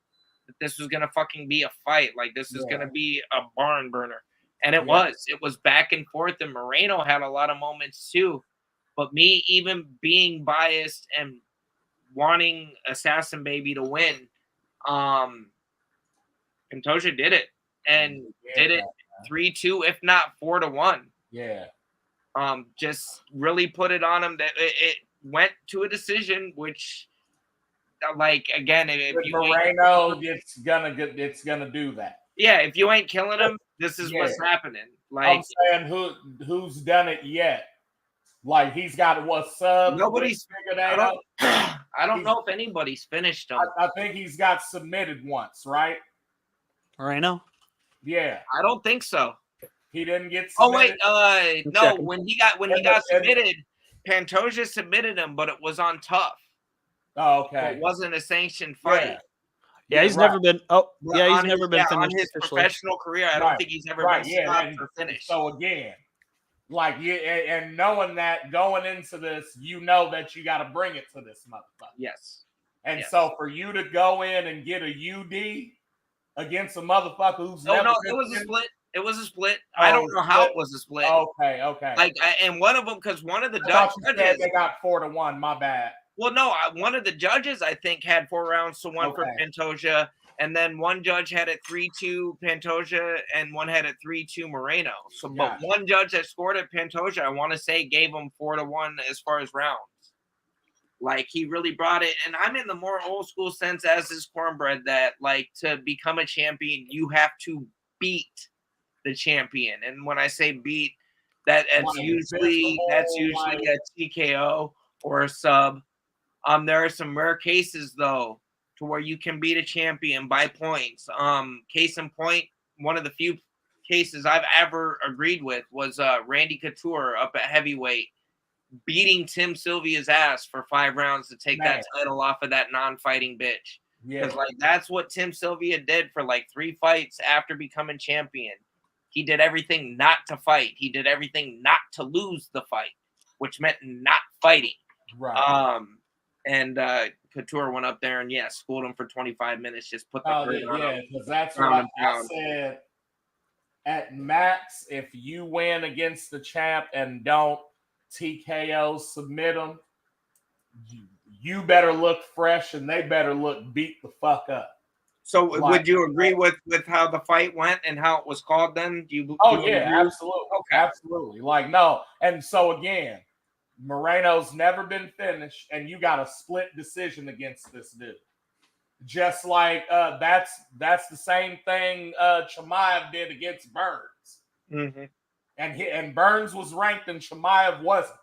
that this was gonna fucking be a fight. Like, this is gonna be a barn burner, and it was. It was back and forth, and Moreno had a lot of moments too. But me, even being biased and wanting Assassin Baby to win, Pantoja did it, and did it 3-2, if not 4-1. Yeah. Just really put it on him that it went to a decision, which, like, again, if you Moreno, it's gonna do that. Yeah, if you ain't killing him, this is what's happening. Like, I'm saying, who's done it yet? Like, he's got what sub? Nobody's figured that out. I don't know if anybody's finished him. I think he's got submitted once, right? Moreno? Yeah. I don't think so. He didn't get submitted. Oh wait, no. When he got submitted, Pantoja submitted him, but it was on Tough. Oh, okay. It wasn't a sanctioned fight. Yeah, he's right. never been. Oh, But yeah, he's on never his, been on finished his officially. professional career, I don't think he's ever been stopped or finished. So again, like and knowing that going into this, you know that you got to bring it to this motherfucker. Yes. And Yes. so for you to go in and get a UD against a motherfucker who's Oh never no, been it was a finished- split. It was a split. Oh, I don't know how split. it was a split. Okay. Like, and one of them, because one of the I thought you said judges, they got 4-1. My bad. well, no, one of the judges I think had 4 rounds to 1 for Okay. Pantoja, and then one judge had it 3-2 Pantoja, and one had it 3-2 Moreno. So, but Gotcha. one judge that scored at Pantoja, I want to say, gave him 4-1 as far as rounds. Like, he really brought it, and I'm in the more old school sense as is Cornbread that, like, to become a champion, you have to beat the champion. And when I say beat, that's usually a TKO or a sub. There are some rare cases though to where you can beat a champion by points. Case in point, one of the few cases I've ever agreed with was Randy Couture up at heavyweight beating Tim Sylvia's ass for 5 rounds to take that title off of that non-fighting bitch. Because like that's what Tim Sylvia did for like 3 fights after becoming champion. He did everything not to fight. He did everything not to lose the fight, which meant not fighting. Right. And Couture went up there and schooled him for 25 minutes. Just put the on him. Because that's what I said. At max, if you win against the champ and don't TKO submit them, you better look fresh and they better look beat the fuck up. So would you agree with how the fight went and how it was called then? Absolutely. Okay. Absolutely. Like, no. And so again, Moreno's never been finished, and you got a split decision against this dude. Just like that's the same thing Chimaev did against Burns. Mm-hmm. And Burns was ranked and Chimaev wasn't.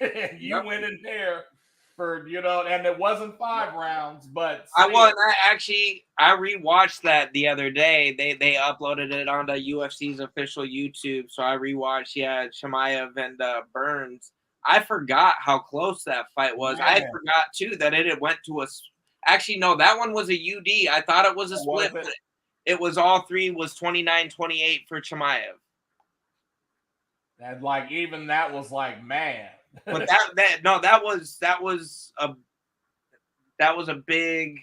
And you went in there for, and it wasn't 5 rounds, but I rewatched that the other day. They uploaded it onto UFC's official YouTube, so I rewatched Chimaev and Burns. I forgot how close that fight was. I forgot too that it went to a. Actually, no, that one was a UD. I thought it was a split. But it was all 3 was 29-28 for Chimaev. And like even that was like, man. But that was a big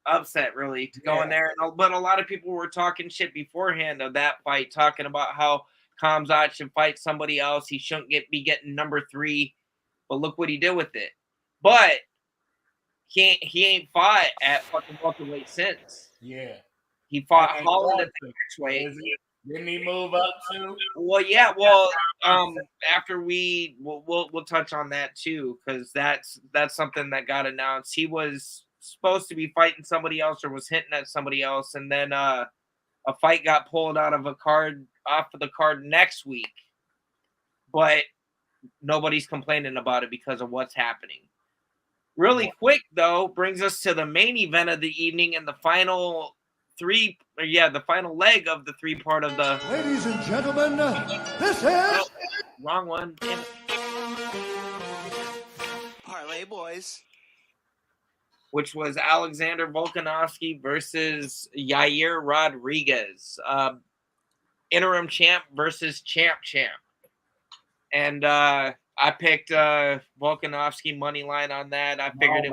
upset really to go in there. But a lot of people were talking shit beforehand of that fight, talking about how Khamzat should fight somebody else. He shouldn't be getting number 3. But look what he did with it. But he ain't fought at fucking welterweight since. Yeah. He fought Holland at the next weight. Didn't he move up too? Well, yeah. Well, after we'll touch on that too, because that's something that got announced. He was supposed to be fighting somebody else or was hinting at somebody else, and then a fight got pulled off of the card next week. But nobody's complaining about it because of what's happening. Really quick though, brings us to the main event of the evening and the final the final leg of the 3-part of the. Ladies and gentlemen, this is. Wrong one. Damn it. Parlay boys. Which was Alexander Volkanovski versus Yair Rodriguez. Interim champ versus champ. And I picked Volkanovski money line on that. I figured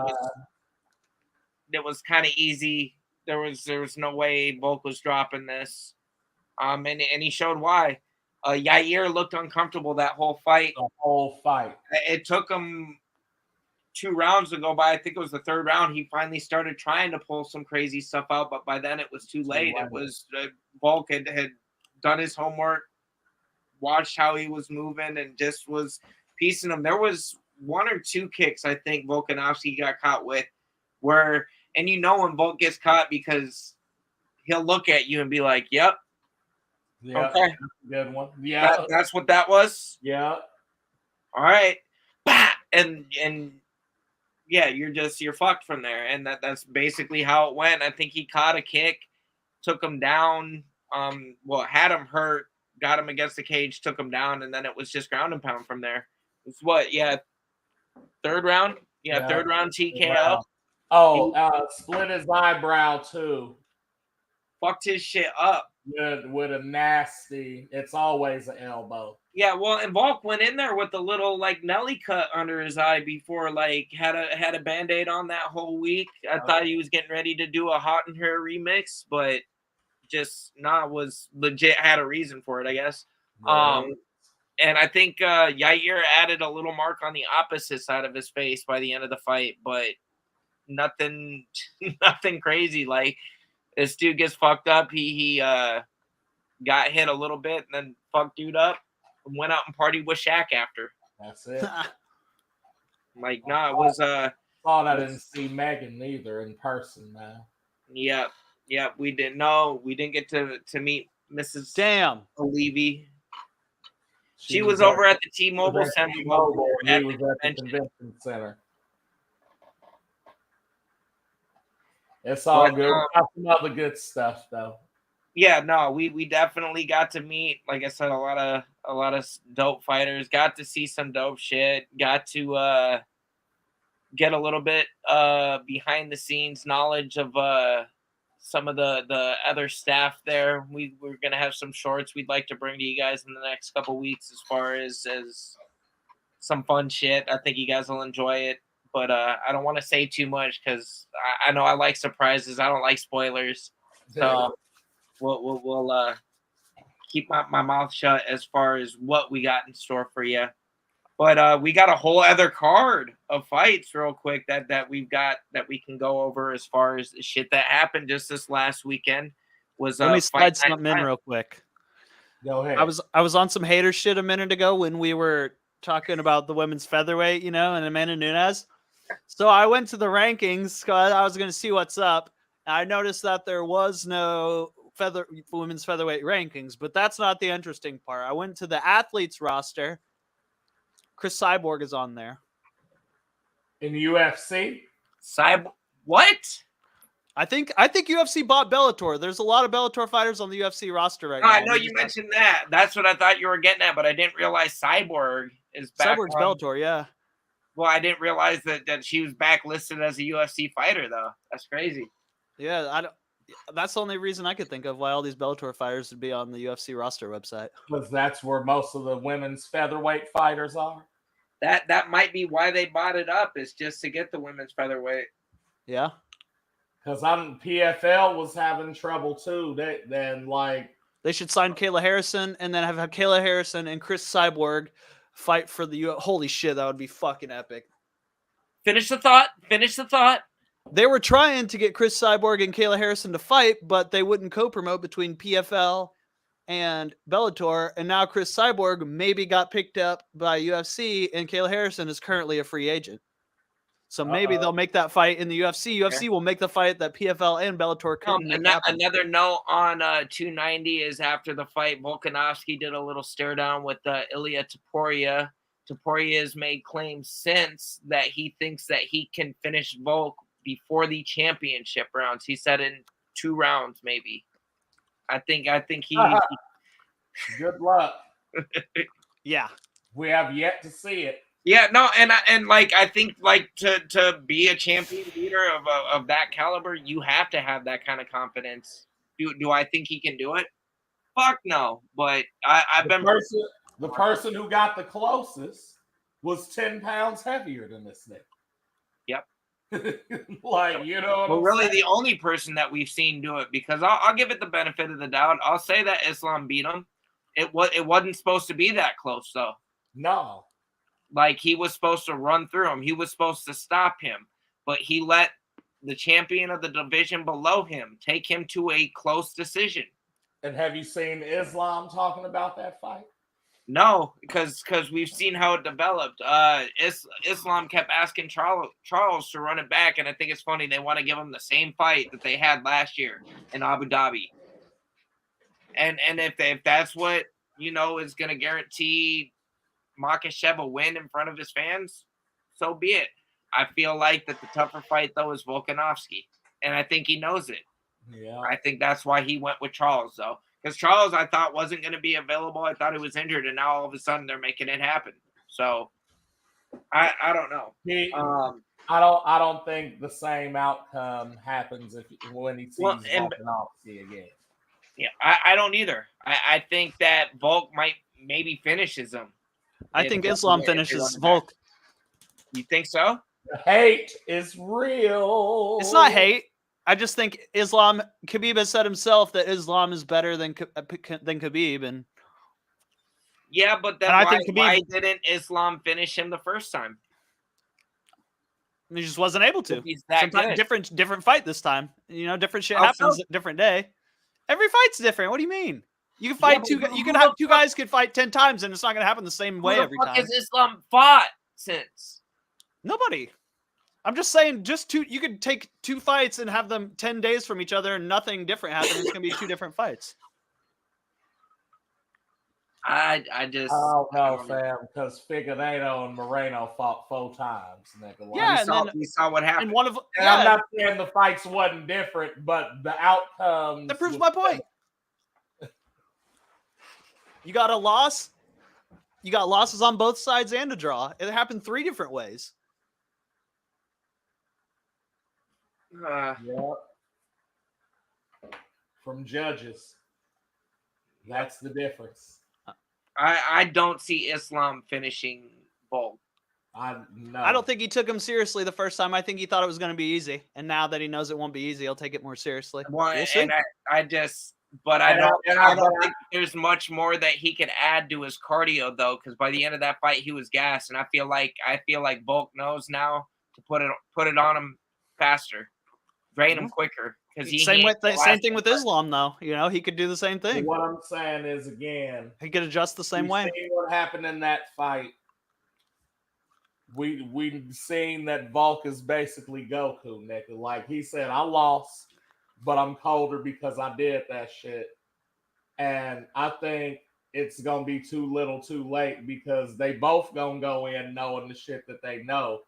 it was kind of easy. There was no way Volk was dropping this. And he showed why. Yair looked uncomfortable that whole fight. The whole fight. It took him 2 rounds to go by. I think it was the 3rd round. He finally started trying to pull some crazy stuff out, but by then it was too late. It was Volk had done his homework, watched how he was moving, and just was piecing him. There was 1 or 2 kicks I think Volkanovski got caught with where, and when Volk gets caught because he'll look at you and be like, yep. Yeah, okay. Good one. Yeah. That's what that was? Yeah. All right. Bah! And you're fucked from there. And that's basically how it went. I think he caught a kick, took him down, had him hurt, got him against the cage, took him down, and then it was just ground and pound from there. It's 3rd round? Yeah, 3rd round TKO. Split his eyebrow too. Fucked his shit up. With a nasty, it's always an elbow. Yeah, well, and Volk went in there with a little like Nelly cut under his eye before, like had a Band-Aid on that whole week. I thought he was getting ready to do a Hot in Here remix, but just was legit had a reason for it, I guess. Right. And I think Yair added a little mark on the opposite side of his face by the end of the fight, but nothing crazy. Like this dude gets fucked up. He got hit a little bit and then fucked dude up and went out and partied with Shaq after. That's it. Like, no, it was thought I didn't see Megan either in person now. Yeah, we didn't know. We didn't get to meet Mrs. Levy. She was over at the T-Mobile Center. He was at the convention center. It's all good. Got some other good stuff though. Yeah, no, we definitely got to meet, like I said, a lot of dope fighters. Got to see some dope shit. Got to get a little bit behind the scenes knowledge of some of the other staff there. We're gonna have some shorts we'd like to bring to you guys in the next couple weeks as far as some fun shit. I think you guys will enjoy it, but I don't want to say too much because I know I like surprises. I don't like spoilers, so we'll keep my mouth shut as far as what we got in store for you. But we got a whole other card of fights real quick that we've got that we can go over as far as the shit that happened just this last weekend. Let me slide something in real quick. Go ahead. I was on some hater shit a minute ago when we were talking about the women's featherweight, and Amanda Nunes. So I went to the rankings because I was going to see what's up. I noticed that there was no women's featherweight rankings, but that's not the interesting part. I went to the athletes roster. Chris Cyborg is on there. In the UFC? What? I think UFC bought Bellator. There's a lot of Bellator fighters on the UFC roster right now. I know you mentioned that. That's what I thought you were getting at, but I didn't realize Cyborg is back. Cyborg's Bellator, yeah. Well, I didn't realize that she was back listed as a UFC fighter, though. That's crazy. Yeah, that's the only reason I could think of why all these Bellator fighters would be on the UFC roster website. Because that's where most of the women's featherweight fighters are. That might be why they bought it up, is just to get the women's featherweight. Yeah. Because PFL was having trouble too. They should sign Kayla Harrison and then have Kayla Harrison and Chris Cyborg fight for the Holy shit, that would be fucking epic. Finish the thought. They were trying to get Chris Cyborg and Kayla Harrison to fight, but they wouldn't co-promote between PFL and Bellator, and now Chris Cyborg maybe got picked up by UFC, and Kayla Harrison is currently a free agent. So maybe they'll make that fight in the UFC. UFC will make the fight that PFL and Bellator couldn't make happen. Another note on 290 is after the fight, Volkanovski did a little stare down with Ilya Topuria. Topuria has made claims since that he thinks that he can finish Volk before the championship rounds. He said in 2 rounds, maybe. I think he. Good luck. Yeah, we have yet to see it. Yeah, no, and I think to be a champion beater of that caliber, you have to have that kind of confidence. Do I think he can do it? Fuck no. But I've been the person who got the closest was 10 pounds heavier than this thing. Yep. Well, really the only person that we've seen do it, because I'll give it the benefit of the doubt. I'll say that Islam beat him. It wasn't supposed to be that close though. No. Like, he was supposed to run through him. He was supposed to stop him, but he let the champion of the division below him take him to a close decision. And have you seen Islam talking about that fight? No, because we've seen how it developed. Islam kept asking Charles to run it back, and I think it's funny they want to give him the same fight that they had last year in Abu Dhabi. And if that's what is going to guarantee Makhachev a win in front of his fans, so be it. I feel like that the tougher fight though is Volkanovski, and I think he knows it. Yeah, I think that's why he went with Charles though, because Charles I thought wasn't going to be available. I thought he was injured, and now all of a sudden they're making it happen. So I don't know. I don't think the same outcome happens when he sees Volkanovski again. Yeah, I don't either. I think that Volk might maybe finishes him. I think Islam finishes Volk. You think so? The hate is real. It's not hate. I just think Khabib has said himself that Islam is better than Khabib, and yeah, but then why didn't Islam finish him the first time? He just wasn't able to. He's that Sometimes different fight this time. You know, different shit happens different day. Every fight's different. What do you mean? You can fight two. You can have two guys could fight 10 times, and it's not going to happen the same way every time. Who the fuck has Islam fought since? Nobody. I'm just saying, you could take 2 fights and have them 10 days from each other, and nothing different happens. It's going to be 2 different fights. I don't know, fam, because Figueiredo and Moreno fought 4 times. Nigga. Yeah, we saw what happened. And I'm not saying the fights wasn't different, but the outcomes. That proves my point. You got a loss. You got losses on both sides and a draw. It happened 3 different ways. Yeah. From judges. That's the difference. I don't see Islam finishing Volk. I don't think he took him seriously the first time. I think he thought it was going to be easy, and now that he knows it won't be easy, he'll take it more seriously. Well, and I don't think there's much more that he could add to his cardio though, because by the end of that fight, he was gassed, and I feel like Volk knows now to put it on him faster, drain him quicker. Same thing with Islam, though. You know, he could do the same thing. What I'm saying is, again, he could adjust the same way. Seen what happened in that fight? We seen that Volk is basically Goku, nigga. Like he said, I lost, but I'm colder because I did that shit. And I think it's gonna be too little, too late because they both gonna go in knowing the shit that they know.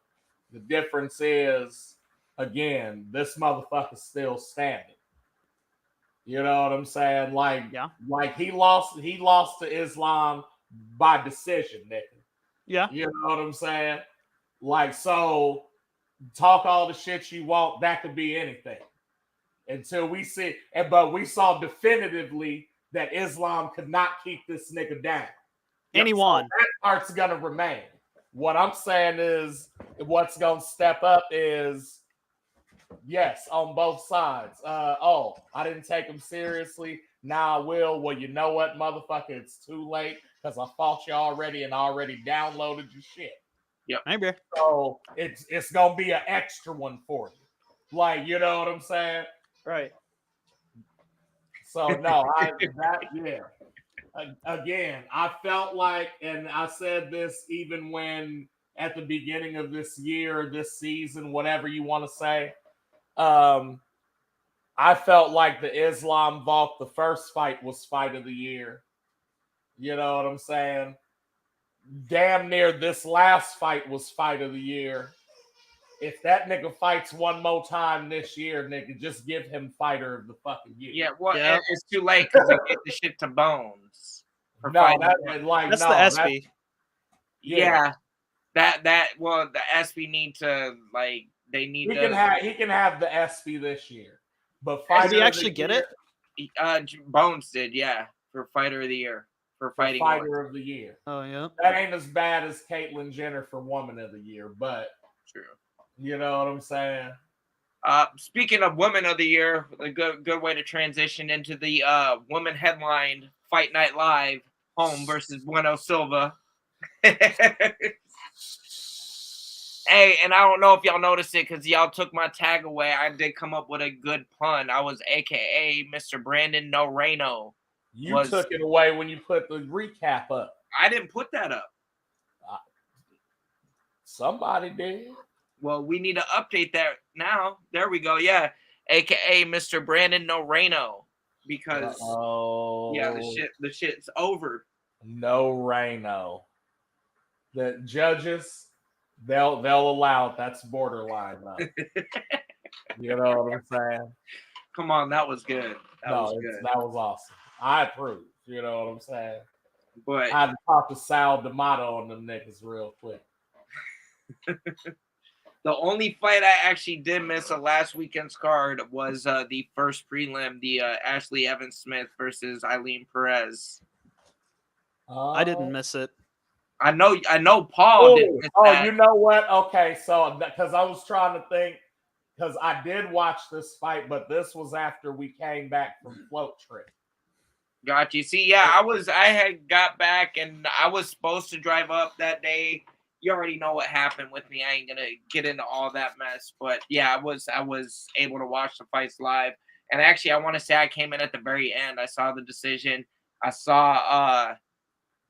The difference is, again, this motherfucker's still standing. You know what I'm saying? Like he lost to Islam by decision, nigga. Yeah. You know what I'm saying? Like, so talk all the shit you want, that could be anything. Until we see, but we saw definitively that Islam could not keep this nigga down. Anyone. So that part's gonna remain. What I'm saying is, what's gonna step up is, yes, on both sides. I didn't take him seriously. Now I will. Well, you know what, motherfucker? It's too late because I fought you already and already downloaded your shit. Yep. Maybe. So it's gonna be an extra one for you. Like, you know what I'm saying? Right. So no, Again, I felt like, and I said this even when at the beginning of this year, this season, whatever you want to say, I felt like the Islam Volk, the first fight was fight of the year. You know what I'm saying? Damn near this last fight was fight of the year. If that nigga fights one more time this year, nigga, just give him fighter of the fucking year. Yeah, well, it's too late because they get the shit to Bones. No, that's the SB. Yeah. Well, the SB need to, like, they need he can have the SB this year. But fighter, did he actually get it? Bones did, yeah, for fighter of the year. For fighting fighter of the year. Oh yeah. That ain't as bad as Caitlyn Jenner for woman of the year, but true. You know what I'm saying? Speaking of women of the year, a good way to transition into the women headlined Fight Night Live, Holm-Bueno Silva. Hey, and I don't know if y'all noticed it because y'all took my tag away. I did come up with a good pun. I was AKA Mr. Brandon Moreno. You took it away when you put the recap up. I didn't put that up. Somebody did. Well, we need to update that now. There we go. Yeah, AKA Mr. Brandon Moreno, because the shit's over. Moreno. The judges, they'll allow it. That's borderline though. You know what I'm saying? Come on, that was good. That was awesome. I approve. You know what I'm saying? But I had to talk to Sal D'Amato on them niggas real quick. The only fight I actually did miss on last weekend's card was the first prelim, the Ashley Evans Smith versus Eileen Perez. I didn't miss it. I know Paul didn't miss that. You know what? Okay, so because I was trying to think, because I did watch this fight, but this was after we came back from float trip. Got you. See, yeah, I had got back and I was supposed to drive up that day. You already know what happened with me. I ain't gonna get into all that mess, but yeah, I was able to watch the fights live. And actually, I want to say I came in at the very end. I saw the decision. I saw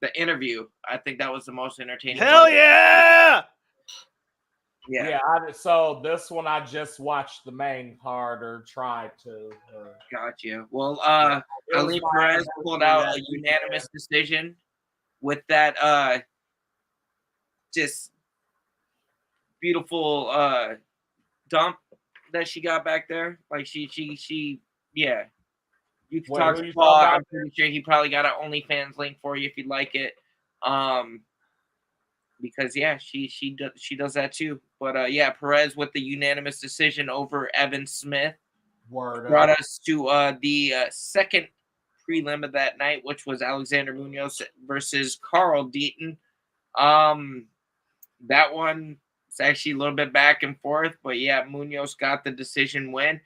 the interview. I think that was the most entertaining. Hell yeah! Yeah. So this one I just watched the main card or tried to. Got you. Well, Eileen Perez pulled out a unanimous decision with that just beautiful dump that she got back there. Like she yeah. You can talk to Paul. I'm pretty sure he probably got an OnlyFans link for you if you'd like it. Because yeah, she does that too. But yeah, Perez with the unanimous decision over Evan Smith brought us to the second prelim of that night, which was Alexander Munoz versus Carl Deaton. That one is actually a little bit back and forth, but yeah, Munoz got the decision win.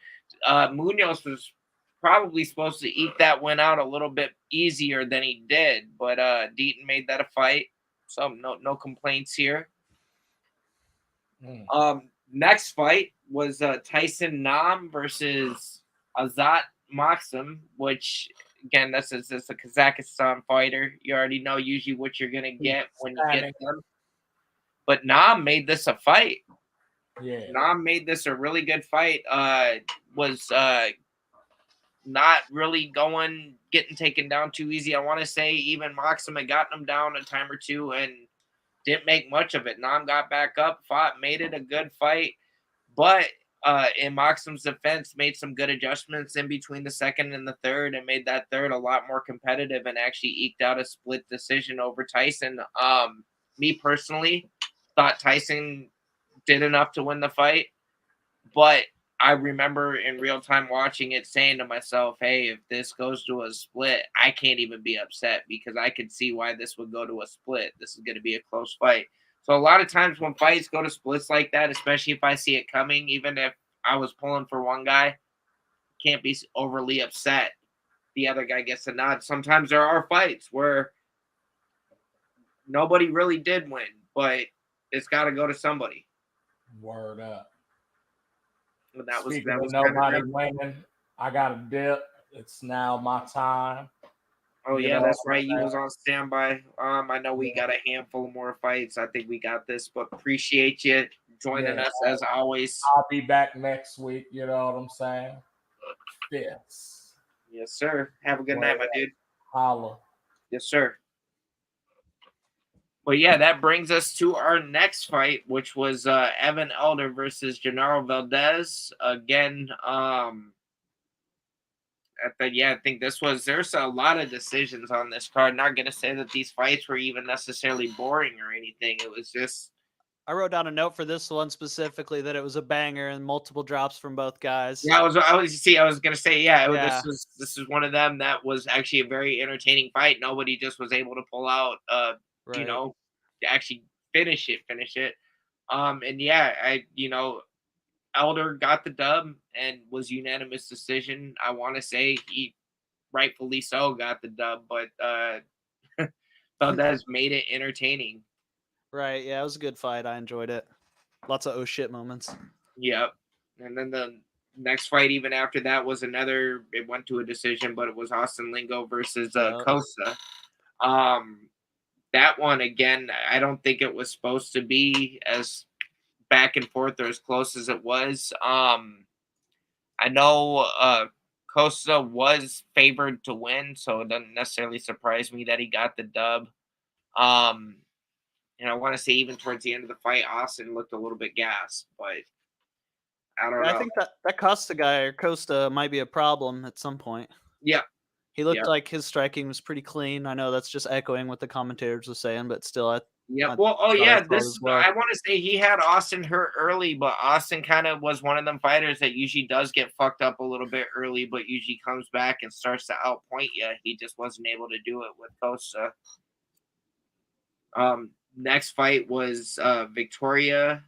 Munoz was probably supposed to eke that win out a little bit easier than he did, but Deaton made that a fight. So no complaints here. Next fight was Tyson Nam versus Azat Maksum, which again, this is a Kazakhstan fighter. You already know usually what you're gonna get when you get them. But Nam made this a fight. Yeah. Nam made this a really good fight. Was not really getting taken down too easy. I want to say even Maksum had gotten him down a time or two and didn't make much of it. Nam got back up, fought, made it a good fight, but in Maksum's defense, made some good adjustments in between the second and the third and made that third a lot more competitive and actually eked out a split decision over Tyson. Me personally thought Tyson did enough to win the fight, but I remember in real time watching it saying to myself, hey, if this goes to a split, I can't even be upset because I could see why this would go to a split. This is going to be a close fight. So a lot of times when fights go to splits like that, especially if I see it coming, even if I was pulling for one guy, can't be overly upset. The other guy gets a nod. Sometimes there are fights where nobody really did win, but it's got to go to somebody. Word up. That was nobody winning. I got a dip. It's now my time. Oh yeah, that's right. You was on standby. I know we got a handful more fights. I think we got this, but appreciate you joining us as always. I'll be back next week. You know what I'm saying? Yes. Yes, sir. Have a good night, my dude. Holla. Yes, sir. But yeah, that brings us to our next fight, which was Evan Elder versus Genaro Valdez. Again, I think there's a lot of decisions on this card. Not going to say that these fights were even necessarily boring or anything. It was just. I wrote down a note for this one specifically that it was a banger and multiple drops from both guys. Yeah, I was going to say, this is one of them that was actually a very entertaining fight. Nobody just was able to pull out, Right. you know, to actually finish it. And yeah, Elder got the dub and was unanimous decision. I want to say he rightfully so got the dub, but Valdez made it entertaining. Right. Yeah, it was a good fight. I enjoyed it. Lots of oh shit moments. Yep. And then the next fight, even after that, was another. It went to a decision, but it was Austin Lingo versus Costa. That one again, I don't think it was supposed to be as back and forth or as close as it was. I know Costa was favored to win, so it doesn't necessarily surprise me that he got the dub. And I want to say even towards the end of the fight, Austin looked a little bit gassed, but I don't know. I think that Costa might be a problem at some point. Yeah. He looked like his striking was pretty clean. I know that's just echoing what the commentators were saying, but still, Yeah. I Well, thought I saw it this as well. I want to say he had Austin hurt early, but Austin kind of was one of them fighters that usually does get fucked up a little bit early, but usually comes back and starts to outpoint you. He just wasn't able to do it with Costa. Next fight was Victoria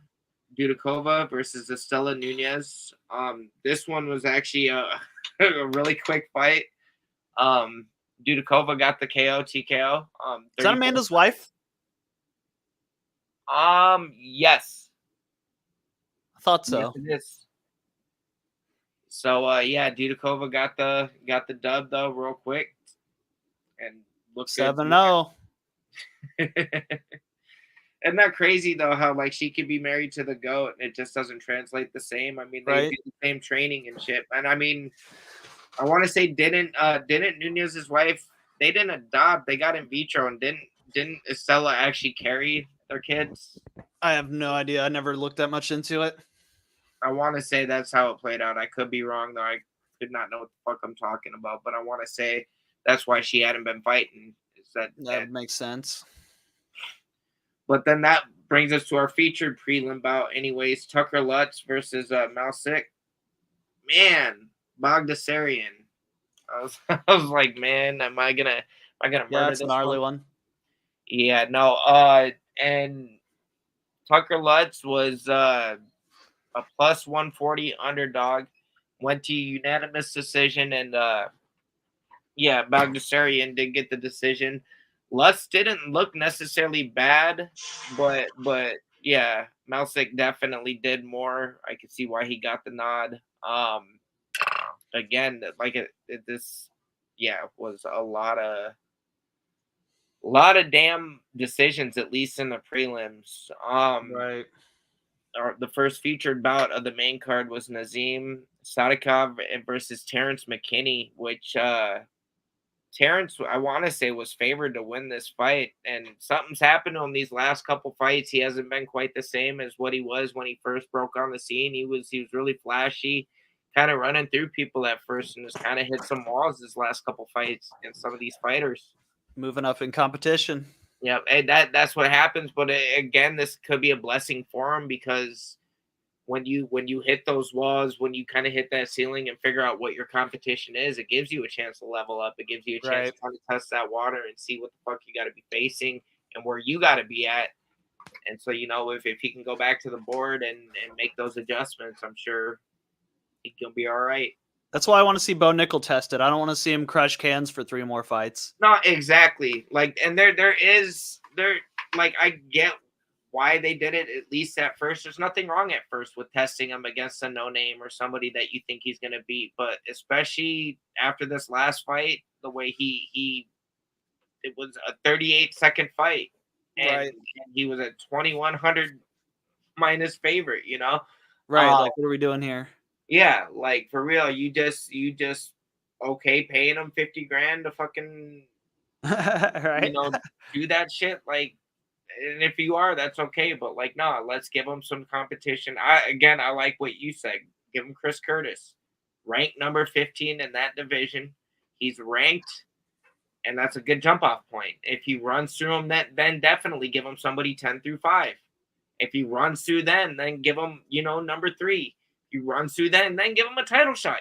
Dudikova versus Estela Nunez. This one was actually a really quick fight. Dudikova got the KO TKO. Is that Amanda's wife? Yes. I thought so. Yes, it is. So yeah, Dudikova got the dub though real quick, and looks 7-0. Isn't that crazy though? How like she could be married to the GOAT and it just doesn't translate the same. I mean, they Right. do the same training and shit. And I mean, I want to say didn't Nunez's wife? They didn't adopt. They got in vitro, and didn't Estella actually carry their kids? I have no idea. I never looked that much into it. I want to say that's how it played out. I could be wrong though. I did not know what the fuck I'm talking about, but I want to say that's why she hadn't been fighting. Is That makes sense. But then that brings us to our featured prelim bout. Anyways, Tucker Lutz versus Malsic. Man, Bogdasarian. I was like, man, am I gonna murder Yeah, this it's an gnarly one. Yeah, no. And Tucker Lutz was a plus 140 underdog. Went to unanimous decision, and yeah, Bogdasarian did get the decision. Lutz didn't look necessarily bad, but yeah, Malsic definitely did more. I could see why he got the nod. Again, like this, yeah, was a lot of damn decisions, at least in the prelims. Right. The first featured bout of the main card was Nazim Sadikov versus Terrence McKinney, which Terrence, I want to say, was favored to win this fight, and something's happened to him these last couple fights. He hasn't been quite the same as what he was when he first broke on the scene. He was really flashy, kind of running through people at first, and just kind of hit some walls his last couple fights against some of these fighters. Moving up in competition. Yeah, and that's what happens. But again, this could be a blessing for him, because when you hit those walls, when you kind of hit that ceiling and figure out what your competition is, it gives you a chance to level up. It gives you a chance to kind of test that water and see what the fuck you got to be facing and where you got to be at. And so, if he can go back to the board and make those adjustments, I'm sure he'll be all right. That's why I want to see Bo Nickel tested. I don't want to see him crush cans for 3 more fights. Not exactly. Like, and there I get why they did it, at least at first. There's nothing wrong at first with testing him against a no-name or somebody that you think he's going to beat. But especially after this last fight, the way it was a 38-second fight. And he was a 2,100 minus favorite, Right. Like, what are we doing here? Yeah, like, for real, you just okay paying him $50,000 to fucking right. Do that shit. Like, and if you are, that's okay. But like, nah, let's give him some competition. I like what you said. Give him Chris Curtis, ranked number 15 in that division. He's ranked, and that's a good jump off point. If he runs through him, then definitely give him somebody 10 through 5. If he runs through then give him, number 3. If he runs through then give him a title shot,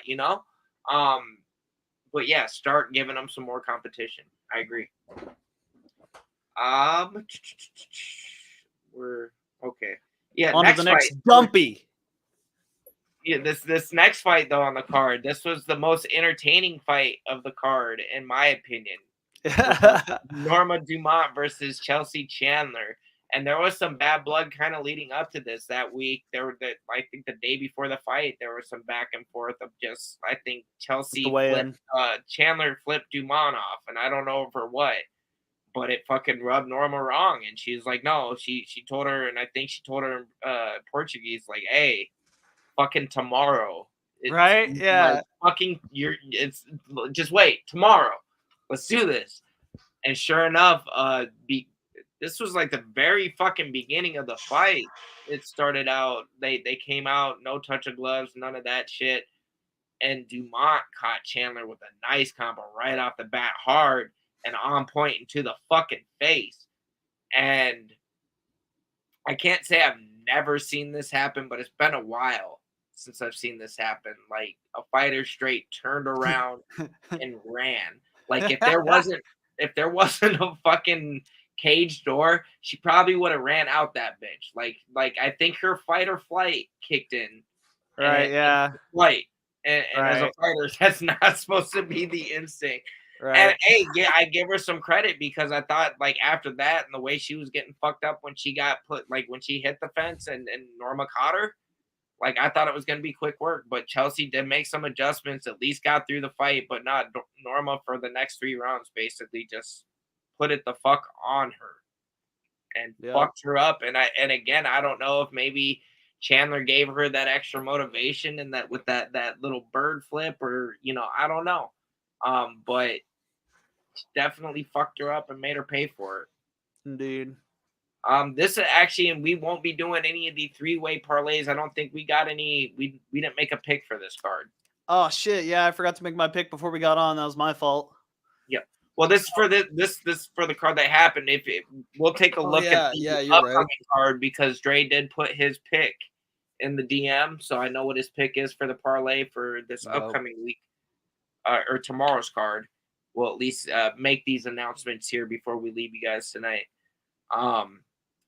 But yeah, start giving him some more competition. I agree. We're okay. Yeah, on next to the next fight. dumpy. Yeah, this next fight though on the card, this was the most entertaining fight of the card, in my opinion. Norma Dumont versus Chelsea Chandler. And there was some bad blood kind of leading up to this that week. I think the day before the fight, there was some back and forth of just, I think Chandler flipped Dumont off, and I don't know for what, but it fucking rubbed Norma wrong. And she's like, no, she told her, and I think she told her in Portuguese, like, hey, fucking tomorrow. Right? Yeah. Like, it's just wait, tomorrow. Let's do this. And sure enough, this was like the very fucking beginning of the fight. It started out, they came out, no touch of gloves, none of that shit. And Dumont caught Chandler with a nice combo right off the bat, hard and on point into the fucking face. And I can't say I've never seen this happen, but it's been a while since I've seen this happen. Like a fighter straight turned around and ran. Like if there wasn't a fucking cage door, she probably would have ran out that bitch. Like I think her fight or flight kicked in. Right, yeah. Flight. And as a Right. fighter, that's not supposed to be the instinct. Right. And hey, yeah, I give her some credit because I thought like after that and the way she was getting fucked up when she got put, like when she hit the fence and Norma caught her, like I thought it was gonna be quick work. But Chelsea did make some adjustments, at least got through the fight, but not Norma for the next 3 rounds. Basically, just put it the fuck on her and fucked her up. And again, I don't know if maybe Chandler gave her that extra motivation and that with that little bird flip, or I don't know. But definitely fucked her up and made her pay for it. Indeed. This actually, and we won't be doing any of the 3-way parlays. I don't think we got any. We didn't make a pick for this card. Oh shit! Yeah, I forgot to make my pick before we got on. That was my fault. Yep. Well, this is for this for the card that happened. We'll take a look at the upcoming card because Dre did put his pick in the DM, so I know what his pick is for the parlay for this upcoming week or tomorrow's card. We'll at least make these announcements here before we leave you guys tonight.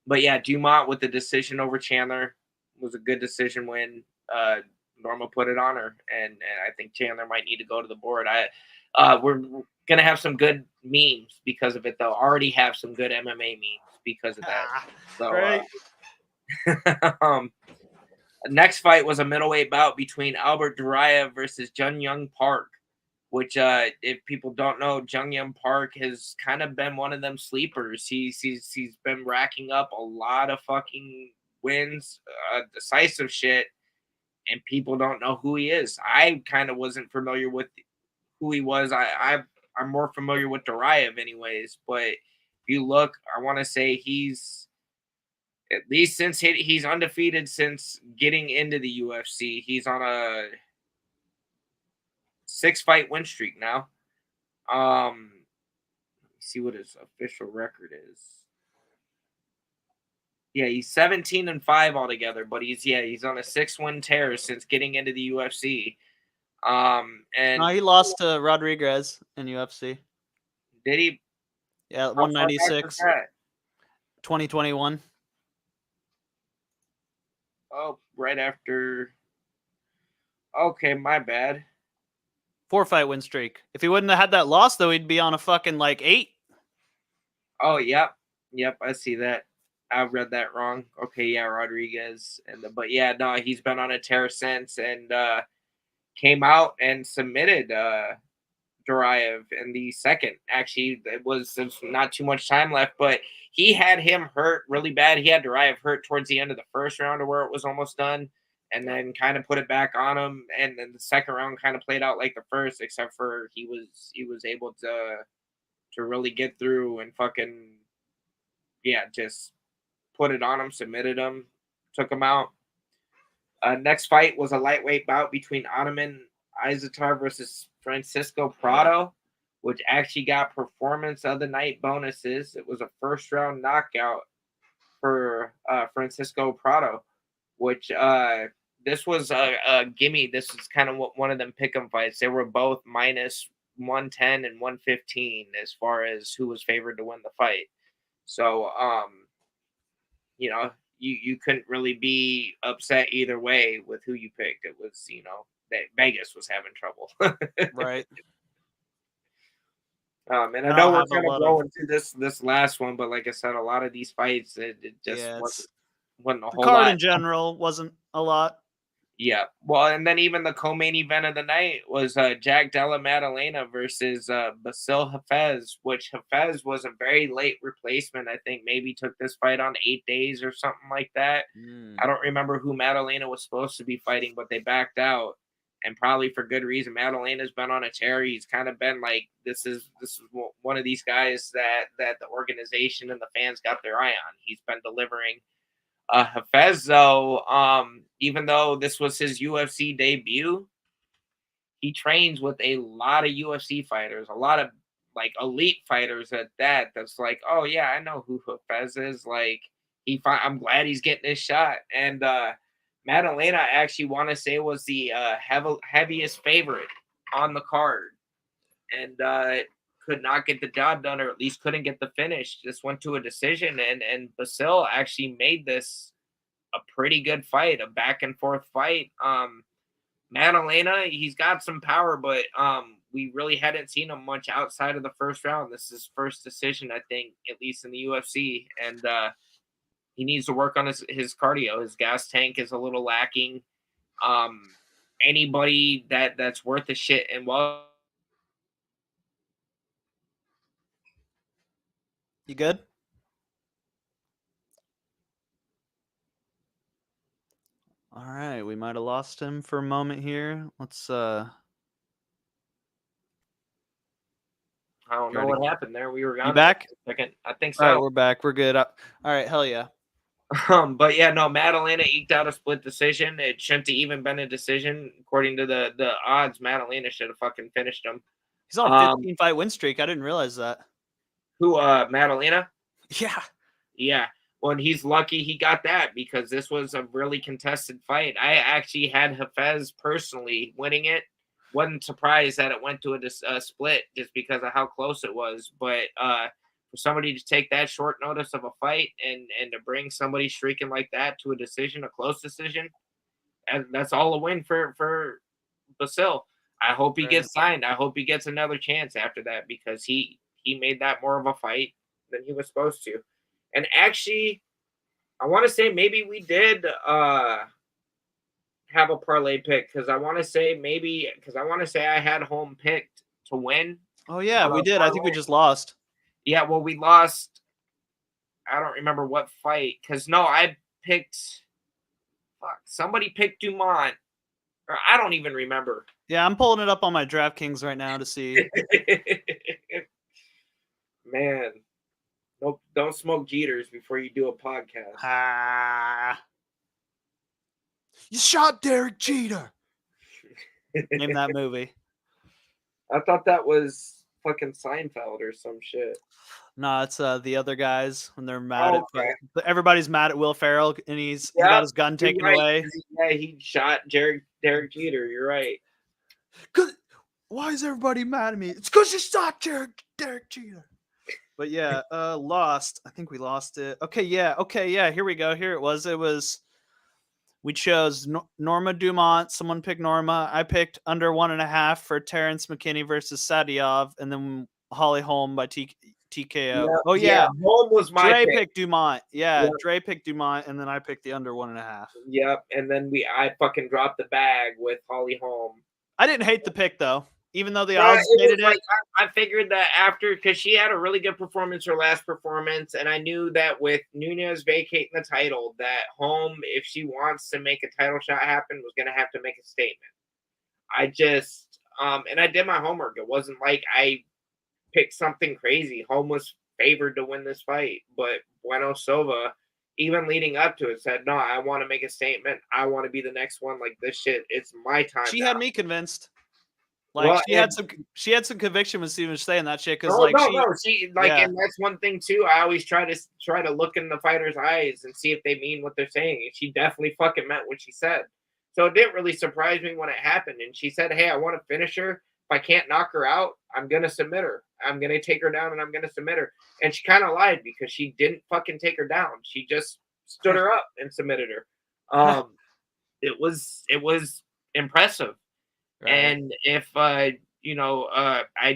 But yeah, Dumont with the decision over Chandler was a good decision when Norma put it on her, and I think Chandler might need to go to the board. We're gonna have some good memes because of it, though. Already have some good MMA memes because of that. So, right. Next fight was a middleweight bout between Albert Duraev versus Jung Young Park, which, if people don't know, Jung Young Park has kind of been one of them sleepers. He's been racking up a lot of fucking wins, decisive shit, and people don't know who he is. I kind of wasn't familiar with who he was. I'm more familiar with Duraev anyways, but if you look, I want to say he's at least since he's undefeated since getting into the UFC. He's on a 6-fight win streak now. Let me see what his official record is. Yeah, he's 17-5 altogether, but he's on a 6-win tear since getting into the UFC. And no, he lost to Rodriguez in UFC. Did he? Yeah, 196. 2021. Oh, right after. Okay, my bad. 4-fight win streak. If he wouldn't have had that loss, though, he'd be on a fucking 8. Oh, yep, I see that. I read that wrong. Okay, yeah, Rodriguez, but yeah, no, he's been on a tear since, and came out and submitted Duraev in the second. Actually, there's not too much time left, but he had him hurt really bad. He had Duraev hurt towards the end of the first round, to where it was almost done, and then kind of put it back on him. And then the second round kind of played out like the first, except for he was able to really get through and fucking just put it on him, submitted him, took him out. Next fight was a lightweight bout between Ottoman Izatar versus Francisco Prado, which actually got performance of the night bonuses. It was a first-round knockout for Francisco Prado, which this was a gimme. This was kind of one of them pick'em fights. They were both minus 110 and 115 as far as who was favored to win the fight. So, you couldn't really be upset either way with who you picked. It was, that Vegas was having trouble. Right. And I know we're kind of going to this last one, but like I said, a lot of these fights, it just wasn't a whole lot. The card in general wasn't a lot. Yeah. Well, and then even the co-main event of the night was Jack Della Maddalena versus Basil Hafez, which Hafez was a very late replacement. I think maybe took this fight on 8 days or something like that. I don't remember who Maddalena was supposed to be fighting, but they backed out, and probably for good reason. Maddalena's been on a tear. He's kind of been like, this is one of these guys that the organization and the fans got their eye on. He's been delivering. Hafez, though, even though this was his UFC debut, he trains with a lot of UFC fighters, a lot of like elite fighters at that. That's like, oh yeah, I know who Hafez is. Like, I'm glad he's getting his shot. And Madalena, I actually want to say, was the heaviest favorite on the card, and could not get the job done, or at least couldn't get the finish. Just went to a decision, and Basil actually made this a pretty good fight, a back and forth fight. Madalena, he's got some power, but we really hadn't seen him much outside of the first round. This is his first decision, I think, at least in the UFC, and he needs to work on his cardio. His gas tank is a little lacking. Anybody that's worth a shit, and well, You good? All right, we might have lost him for a moment here. Let's I don't know what happened there. We were gone. You back? For a second. I think so. All right, we're back. We're good. All right, hell yeah. But yeah, no, Madalena eked out a split decision. It shouldn't have even been a decision. According to the odds, Madalena should have fucking finished him. He's on a 15 fight win streak. I didn't realize that. Who, Madalena? Yeah. Yeah. Well, and he's lucky he got that, because this was a really contested fight. I actually had Hafez personally winning it. Wasn't surprised that it went to a split just because of how close it was. But for somebody to take that short notice of a fight and to bring somebody streaking like that to a decision, a close decision, that's all a win for Basil. I hope he gets signed. I hope he gets another chance after that, because he made that more of a fight than he was supposed to. And actually, I want to say maybe we did have a parlay pick, because I want to say I had Holm picked to win. Oh yeah, we did. I think we just lost. Yeah, well, we lost. I don't remember what fight, because no, I picked. Somebody picked Dumont, or I don't even remember. Yeah, I'm pulling it up on my DraftKings right now to see. Man, nope, don't smoke Jeters before you do a podcast. You shot Derek Jeter. Name that movie. I thought that was fucking Seinfeld or some shit. No, it's the other guys when they're mad at everybody's mad at Will Ferrell, and he got his gun taken away. Yeah, he shot Derek Jeter. You're right. Why is everybody mad at me? It's because you shot Derek Jeter. But yeah, lost. I think we lost it. Okay, yeah. Here we go. Here it was. We chose Norma Dumont. Someone picked Norma. I picked under 1.5 for Terrence McKinney versus Sadyov, and then Holly Holm by TKO. Yeah. Holm was my Dre pick. picked Dumont. Yeah, Dre picked Dumont, and then I picked the under 1.5. Yep, and then I fucking dropped the bag with Holly Holm. I didn't hate the pick though, even though the odds stated it. I figured that after, because she had a really good performance her last performance, and I knew that with Nunes vacating the title, that Holm, if she wants to make a title shot happen, was going to have to make a statement. I just and I did my homework. It wasn't like I picked something crazy. Holm was favored to win this fight, but Bueno Silva, even leading up to it, said, no, I want to make a statement. I want to be the next one. Like, this shit, it's my time. She had me convinced. Like, she had some conviction when she was saying that shit, because and that's one thing too. I always try to look in the fighter's eyes and see if they mean what they're saying. And she definitely fucking meant what she said. So it didn't really surprise me when it happened. And she said, hey, I want to finish her. If I can't knock her out, I'm gonna submit her. I'm gonna take her down and I'm gonna submit her. And she kind of lied, because she didn't fucking take her down. She just stood her up and submitted her. It was impressive. Right. And if I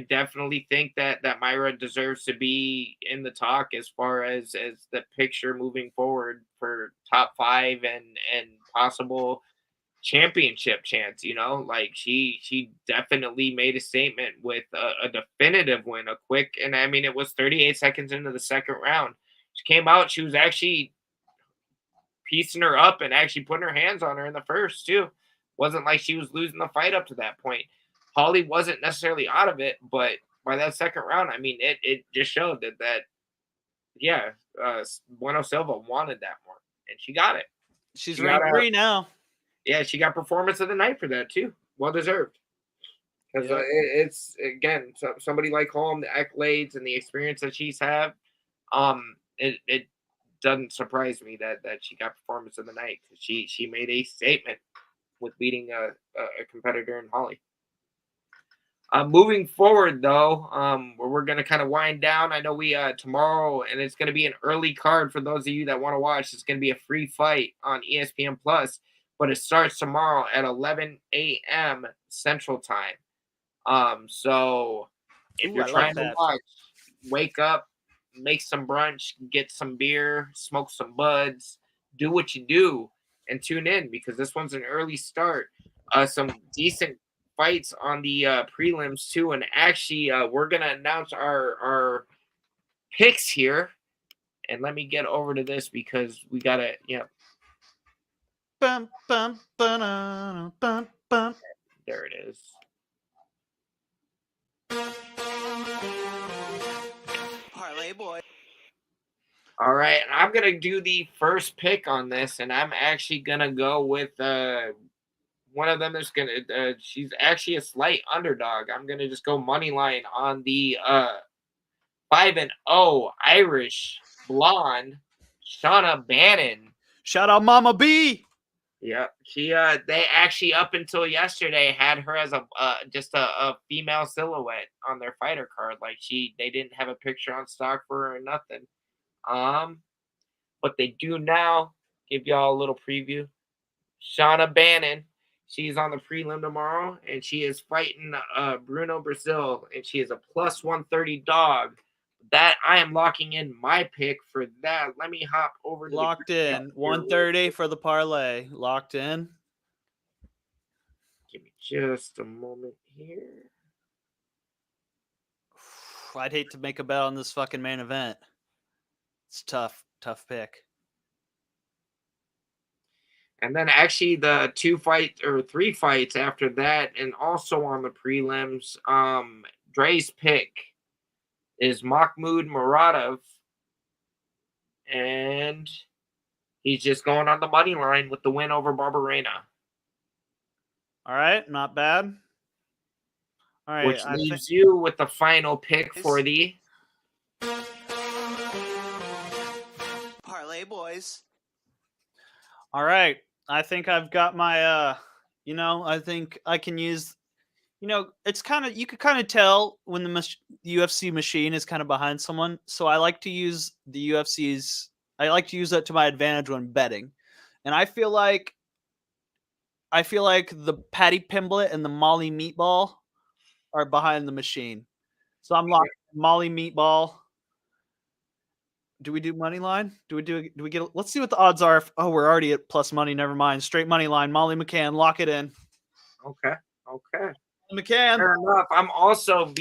definitely think that Myra deserves to be in the talk as far as the picture moving forward for top 5 and possible championship chance. Like she definitely made a statement with a definitive win, a quick, and I mean, it was 38 seconds into the second round. She came out, she was actually piecing her up and actually putting her hands on her in the first too. Wasn't like she was losing the fight up to that point. Holly wasn't necessarily out of it, but by that second round, I mean, it just showed that Bueno Silva wanted that more, and she got it. She's ranked 3 now. Yeah, she got performance of the night for that too. Well deserved. Because it's, again, somebody like Holm, the accolades and the experience that she's had, it doesn't surprise me that she got performance of the night. She made a statement with beating a competitor in Holly. Moving forward, though, we're going to kind of wind down. I know we tomorrow, and it's going to be an early card for those of you that want to watch. It's going to be a free fight on ESPN Plus, but it starts tomorrow at 11 a.m. Central Time. So if you're trying to watch, wake up, make some brunch, get some beer, smoke some buds, do what you do, and tune in because this one's an early start. Some decent fights on the prelims too, and actually we're gonna announce our picks here. And let me get over to this because we gotta Bum, bum, ba-na, bum, bum. there it is. Parlay boy. All right, and I'm gonna do the first pick on this, and I'm actually gonna go with one of them is gonna. She's actually a slight underdog. I'm gonna just go money line on the 5-0 Irish blonde Shauna Bannon. Shout out Mama B. Yeah, she they actually up until yesterday had her as just a female silhouette on their fighter card. Like they didn't have a picture on stock for her or nothing. But they do now. Give y'all a little preview. Shauna Bannon. She's on the prelim tomorrow, and she is fighting Bruno Brazil, and she is a plus 130 dog. That I am locking in my pick for that. Let me hop over to Locked in. 130 for the parlay. Locked in. Give me just a moment here. I'd hate to make a bet on this fucking main event. It's tough pick. And then actually the 3 fights after that, and also on the prelims, Dre's pick is Mahmoud Muradov, and he's just going on the money line with the win over Barberena. All right, not bad. All right, which leaves you with the final pick for the Parlay boys. All right. I think I've got my I think I can use it's kind of, you could kind of tell when the UFC machine is kind of behind someone. So I like to use I like to use that to my advantage when betting. And I feel like the Patty Pimblett and the Molly Meatball are behind the machine. So I'm locking Molly Meatball. Do we do money line? Do we get? Let's see what the odds are. Oh, we're already at plus money. Never mind. Straight money line. Molly McCann. Lock it in. Okay. McCann. Fair enough. I'm also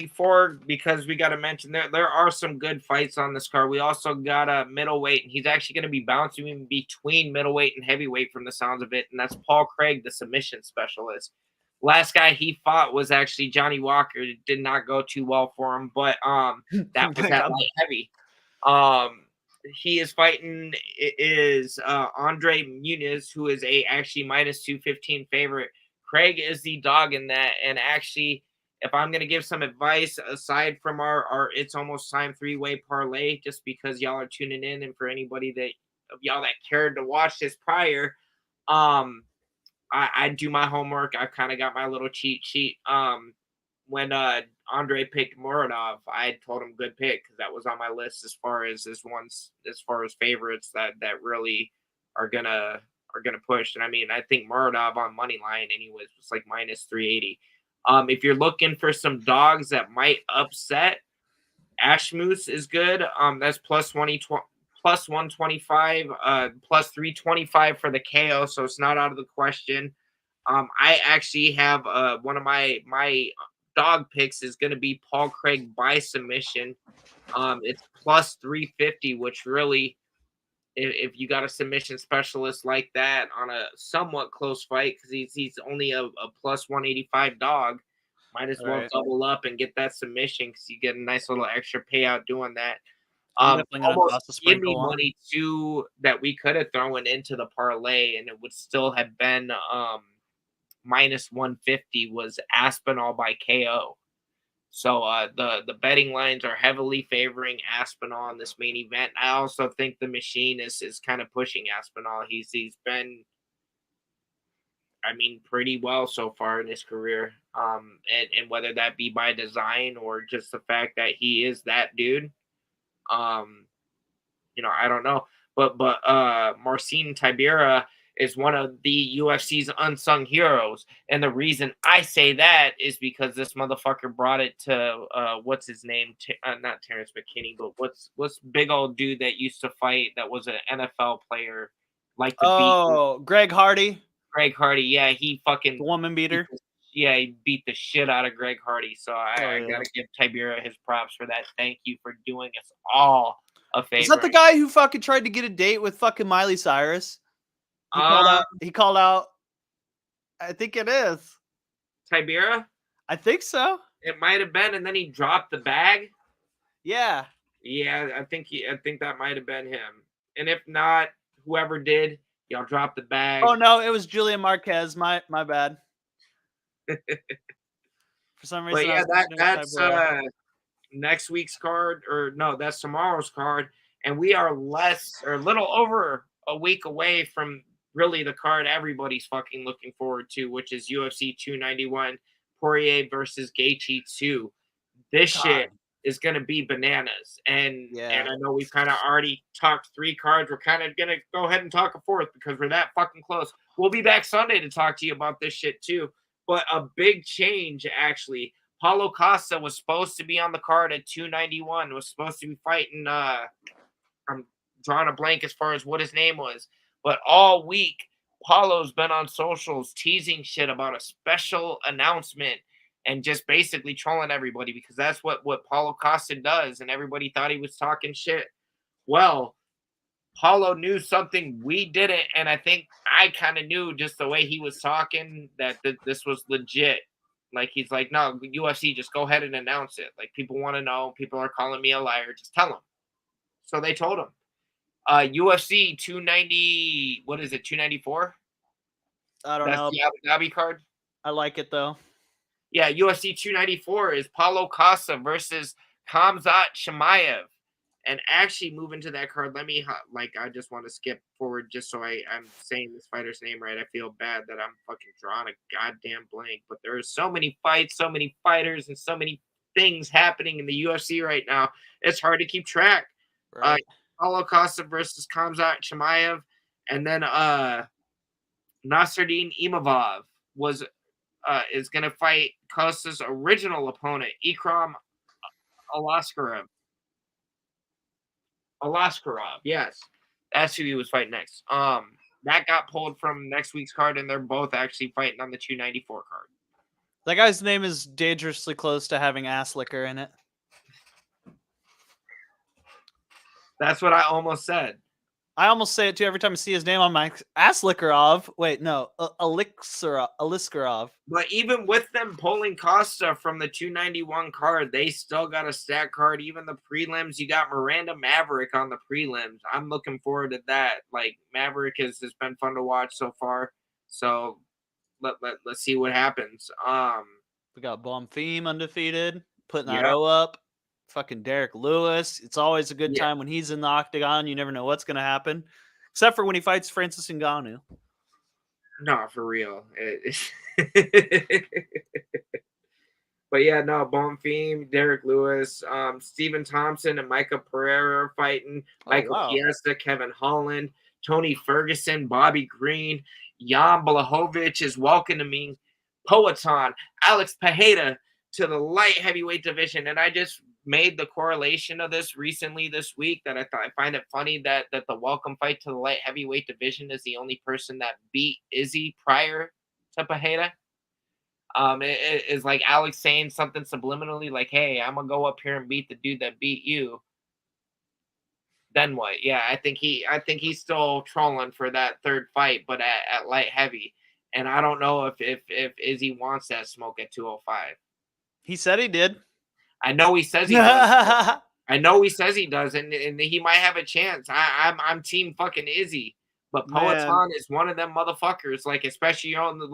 because we got to mention there are some good fights on this card. We also got a middleweight, and he's actually going to be bouncing in between middleweight and heavyweight from the sounds of it, and that's Paul Craig, the submission specialist. Last guy he fought was actually Johnny Walker. It did not go too well for him, but that was that light heavy. He is fighting Andre Muniz, who is actually minus 215 favorite. Craig is the dog in that, and actually, if I'm gonna give some advice aside from our it's almost time 3-way parlay, just because y'all are tuning in, and for anybody of y'all that cared to watch this prior, I do my homework. I've kind of got my little cheat sheet. When Andre picked Moradov, I told him good pick because that was on my list as far as favorites that really are gonna push. And I mean, I think Moradov on money line anyways was like minus 380. If you're looking for some dogs that might upset, Ashmoose is good. That's plus 125, plus 325 for the KO, so it's not out of the question. I actually have one of my dog picks is going to be Paul Craig by submission. It's plus 350, which really, if you got a submission specialist like that on a somewhat close fight, because he's only a plus 185 dog, might as well double up and get that submission because you get a nice little extra payout doing that. Almost give me money too that we could have thrown into the parlay, and it would still have been minus 150 was Aspinall by KO. So the betting lines are heavily favoring Aspinall in this main event. I also think the machine is kind of pushing Aspinall. He's been, I mean, pretty well so far in his career. And whether that be by design or just the fact that he is that dude, I don't know. But Marcin Tybura is one of the UFC's unsung heroes. And the reason I say that is because this motherfucker brought it to what's his name? Not Terrence McKinney, but what's big old dude that used to fight that was an NFL player, like to beat Greg Hardy. Greg Hardy. Yeah, he fucking The woman beater. Yeah, he beat the shit out of Greg Hardy. So I yeah. gotta give Tybura his props for that. Thank you for doing us all a favor. Is that the guy who fucking tried to get a date with fucking Miley Cyrus? He called out. I think it is Tybura. I think so. It might have been, and then he dropped the bag. Yeah. Yeah, I think that might have been him. And if not, whoever did, y'all dropped the bag. Oh no, it was Julian Marquez. My bad. For some reason. But yeah, that's next week's card, or no, that's tomorrow's card, and we are a little over a week away from really the card everybody's fucking looking forward to, which is UFC 291, Poirier versus Gaethje 2. This shit is gonna be bananas, and I know we've kind of already talked 3 cards. We're kind of gonna go ahead and talk a 4th because we're that fucking close. We'll be back Sunday to talk to you about this shit too. But a big change, actually. Paulo Costa was supposed to be on the card at 291. Was supposed to be fighting. I'm drawing a blank as far as what his name was. But all week, Paulo's been on socials teasing shit about a special announcement and just basically trolling everybody because that's what Paulo Costa does. And everybody thought he was talking shit. Well, Paulo knew something we didn't, and I think I kind of knew just the way he was talking that this was legit. Like, he's like, no, UFC, just go ahead and announce it. Like, people want to know. People are calling me a liar. Just tell them. So they told him. UFC 290, what is it, 294? I don't know. That's the Abu Dhabi card. I like it, though. Yeah, UFC 294 is Paulo Costa versus Khamzat Chimaev. And actually moving to that card, I just want to skip forward just so I'm saying this fighter's name right. I feel bad that I'm fucking drawing a goddamn blank. But there are so many fights, so many fighters, and so many things happening in the UFC right now. It's hard to keep track. Right. Paulo Costa versus Khamzat Chimaev. And then Nasruddin Imavov is going to fight Costa's original opponent, Ikram Alaskarov. Yes, that's who he was fighting next. That got pulled from next week's card, and they're both actually fighting on the 294 card. That guy's name is dangerously close to having ass liquor in it. That's what I almost said. I almost say it too every time I see his name on my Aslikarov. Wait, no, Aliskarov. But even with them pulling Costa from the 291 card, they still got a stat card. Even the prelims, you got Miranda Maverick on the prelims. I'm looking forward to that. Like, Maverick has been fun to watch so far. So let's see what happens. We got Bonfim undefeated, putting that O up. Fucking Derek Lewis. It's always a good time when he's in the octagon. You never know what's going to happen, except for when he fights Francis Ngannou. No, for real. But yeah, no, Bonfim, Derek Lewis, Stephen Thompson and Micah Pereira are fighting. Michael Chiesa, Kevin Holland, Tony Ferguson, Bobby Green, Jan Blachowicz is welcoming Poatan, Alex Pereira to the light heavyweight division. And I just made the correlation of this recently this week that I find it funny that the welcome fight to the light heavyweight division is the only person that beat Izzy prior to Pereira. It is like Alex saying something subliminally like, hey, I'm gonna go up here and beat the dude that beat you. Then what? Yeah, I think he's still trolling for that third fight, but at light heavy. And I don't know if Izzy wants that smoke at 205. He said he did. I know he says he does. I know he says he does, and he might have a chance. I'm team fucking Izzy, but Poatan is one of them motherfuckers. Like, especially on the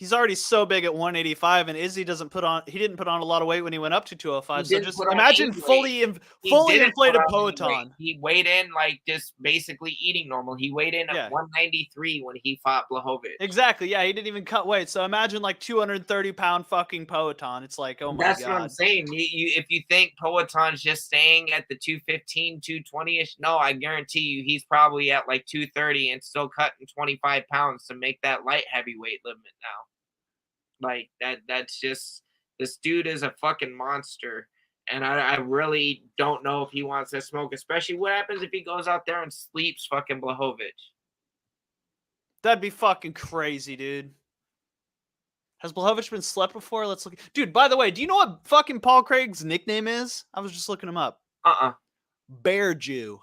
he's already so big at 185, and Izzy didn't put on a lot of weight when he went up to 205. So just imagine fully inflated Poatan. He weighed in like just basically eating normal. He weighed in at 193 when he fought Blachowicz. Exactly. Yeah, he didn't even cut weight. So imagine like 230-pound fucking Poatan. It's like, oh my god. That's what I'm saying. If you think Poatan's just staying at the 215, 220-ish, no, I guarantee you he's probably at like 230 and still cutting 25 pounds to make that light heavyweight limit now. Like that's just, this dude is a fucking monster. And I really don't know if he wants to smoke, especially what happens if he goes out there and sleeps fucking Blachowicz. That'd be fucking crazy, dude. Has Blachowicz been slept before? Let's look. Dude, by the way, do you know what fucking Paul Craig's nickname is? I was just looking him up. Bear Jew.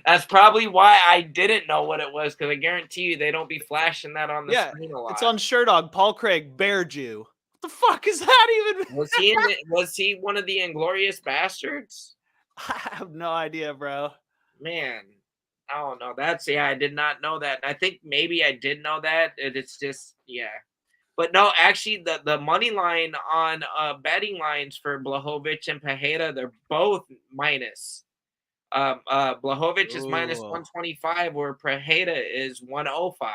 That's probably why I didn't know what it was, because I guarantee you they don't be flashing that on the screen a lot. It's on Sherdog. Paul Craig, Bear Jew. What the fuck is that even? Was he one of the Inglorious Bastards? I have no idea, bro. Man, I don't know. I did not know that. I think maybe I did know that. It's just, But no, actually, the money line on betting lines for Blachowicz and Pereira, they're both minus. Blachowicz is minus 125, where Pereira is 105.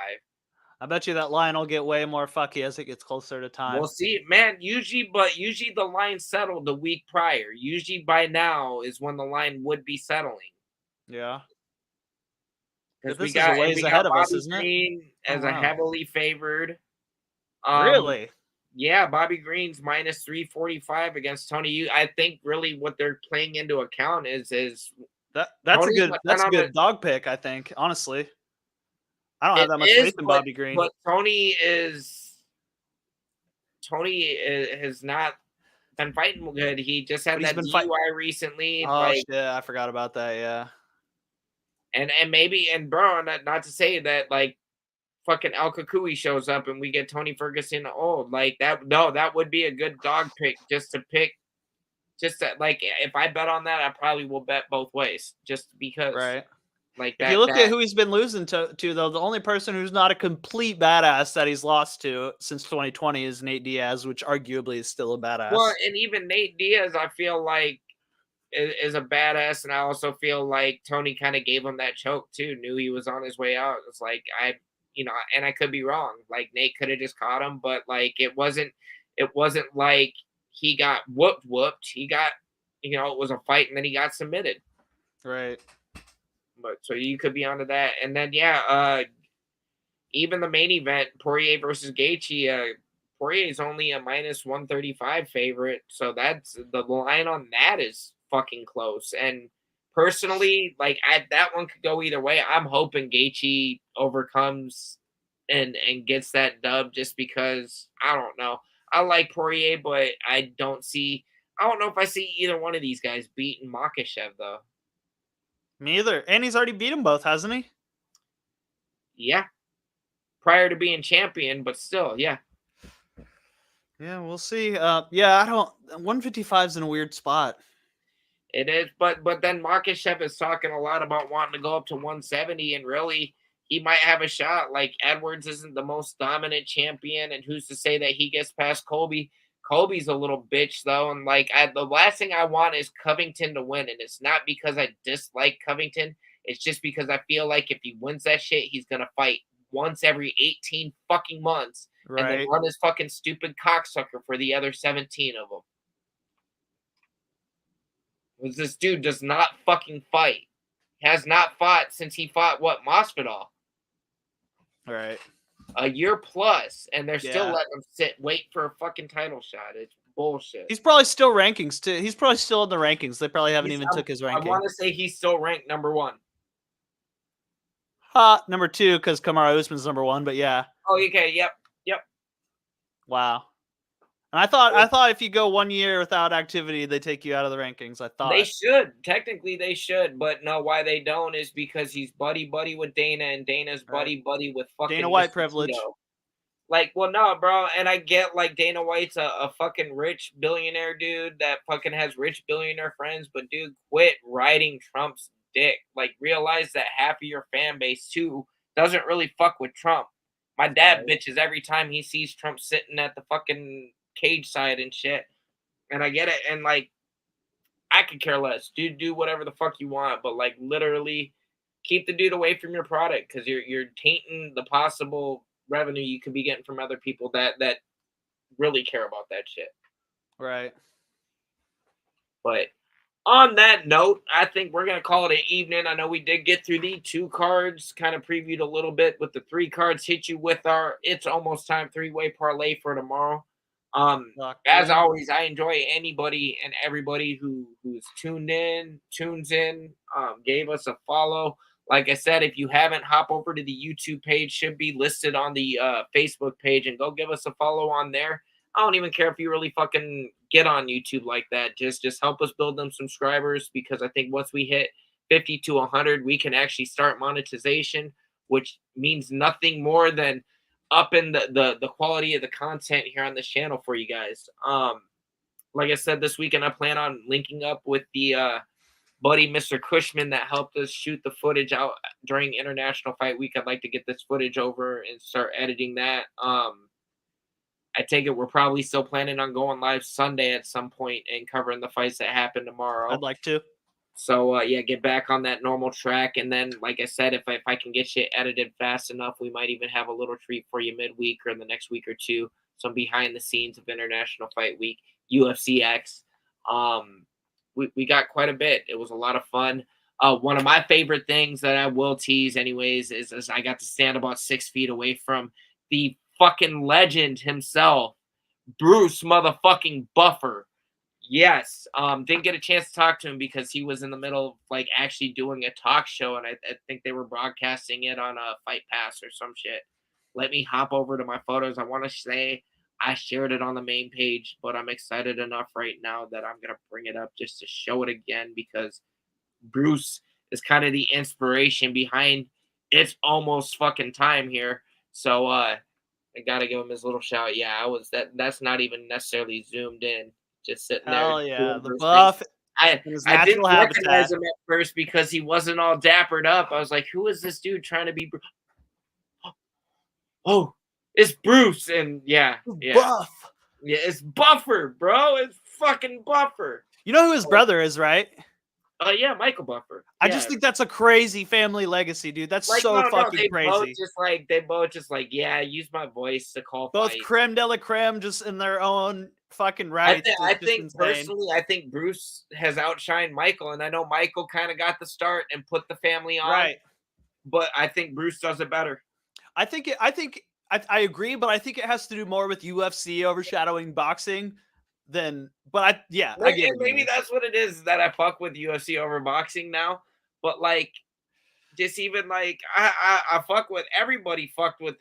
I bet you that line will get way more fucky as it gets closer to time. We'll see, man. Usually the line settled the week prior. Usually by now is when the line would be settling. Yeah. Because this is a ways ahead of us, isn't it? As a heavily favored. Really? Yeah, Bobby Green's minus 345 against Tony. I think really what they're playing into account is that's a good dog pick, I think, honestly. I don't have that much faith in Bobby Green. But Tony has not been fighting good. He just had that DUI recently. Oh shit, I forgot about that, yeah. And maybe, and bro, not to say that like fucking El Kakui shows up and we get Tony Ferguson old. Like that, no, that would be a good dog pick just to like, if I bet on that, I probably will bet both ways just because. Right. Like that, if you look at who he's been losing to though, the only person who's not a complete badass that he's lost to since 2020 is Nate Diaz, which arguably is still a badass. Well, and even Nate Diaz, I feel like is a badass, and I also feel like Tony kind of gave him that choke too. Knew he was on his way out. It's like and I could be wrong. Like Nate could have just caught him, but like it wasn't like he got whooped. He got, it was a fight and then he got submitted. Right. But so you could be onto that. And then, even the main event, Poirier versus Gaethje, Poirier is only a minus 135 favorite. So that's the line on that is fucking close. And personally, like that one could go either way. I'm hoping Gaethje overcomes and gets that dub just because, I don't know. I like Poirier, but I don't know if I see either one of these guys beating Makhachev though. Me either. And he's already beat them both, hasn't he? Yeah. Prior to being champion, but still, yeah. Yeah, we'll see. I don't. 155 is in a weird spot. It is, but then Makhachev is talking a lot about wanting to go up to 170, and really, he might have a shot. Like, Edwards isn't the most dominant champion, and who's to say that he gets past Colby? Colby's a little bitch, though, and like the last thing I want is Covington to win, and it's not because I dislike Covington. It's just because I feel like if he wins that shit, he's gonna fight once every 18 fucking months, and then run his fucking stupid cocksucker for the other 17 of them. Because this dude does not fucking fight. Has not fought since he fought Masvidal. Right. A year plus, and they're still letting him wait for a fucking title shot. It's bullshit. He's probably still rankings too. He's probably still in the rankings. They probably haven't even took his ranking. I want to say he's still ranked number 1. Number 2 because Kamaru Usman's number 1. But yeah. Oh, okay. Yep. Wow. And I thought if you go 1 year without activity, they take you out of the rankings. I thought they should. Technically, they should, but no. Why they don't is because he's buddy with Dana, and Dana's buddy with fucking Dana White privilege. Like, well, no, bro. And I get like Dana White's a fucking rich billionaire dude that fucking has rich billionaire friends, but dude, quit riding Trump's dick. Like, realize that half of your fan base too doesn't really fuck with Trump. My dad bitches every time he sees Trump sitting at the fucking cage side and shit. And I get it. And like, I could care less. Dude, do whatever the fuck you want. But like, literally, keep the dude away from your product because you're tainting the possible revenue you could be getting from other people that really care about that shit. Right. But on that note, I think we're going to call it an evening. I know we did get through the 2 cards, kind of previewed a little bit with the 3 cards, hit you with our It's Almost Time 3-way parlay for tomorrow. As always, I enjoy anybody and everybody who's tunes in, gave us a follow. Like I said, if you haven't, hop over to the YouTube page, should be listed on the Facebook page, and go give us a follow on there. I don't even care if you really fucking get on YouTube like that. Just help us build them subscribers, because I think once we hit 50 to 100, we can actually start monetization, which means nothing more than upping the quality of the content here on this channel for you guys. Like I said, this weekend I plan on linking up with the buddy Mr. Cushman that helped us shoot the footage out during International Fight Week. I'd like to get this footage over and start editing that. I take it we're probably still planning on going live Sunday at some point and covering the fights that happen tomorrow. I'd like to. So, yeah, get back on that normal track. And then, like I said, if I can get shit edited fast enough, we might even have a little treat for you midweek or in the next week or two. Some behind the scenes of International Fight Week, UFC X. We got quite a bit. It was a lot of fun. One of my favorite things that I will tease anyways is I got to stand about 6 feet away from the fucking legend himself, Bruce motherfucking Buffer. Yes. Didn't get a chance to talk to him because he was in the middle of like actually doing a talk show, and I think they were broadcasting it on a Fight Pass or some shit. Let me hop over to my photos. I want to say I shared it on the main page, but I'm excited enough right now that I'm going to bring it up just to show it again, because Bruce is kind of the inspiration behind It's Almost Fucking Time here. So I got to give him his little shout. Yeah, that's not even necessarily zoomed in. Just sitting there. Hell yeah, the buff. I didn't recognize him at first because he wasn't all dappered up. I was like, who is this dude trying to be? Oh, it's Bruce. And yeah. Buff. Yeah, it's Buffer, bro. It's fucking Buffer. You know who his brother is, right? Yeah, Michael Buffer. I just think that's a crazy family legacy, dude. That's like, fucking crazy. They both just yeah, use my voice to call both fights. Creme de la creme, just in their own fucking rights. I think personally, I think Bruce has outshined Michael, and I know Michael kind of got the start and put the family on, right? But I think Bruce does it better. I agree, but I think it has to do more with UFC overshadowing boxing than. But I get it. Maybe that's what it is, that I fuck with UFC over boxing now. But like, just even like I fuck with everybody. Fucked with.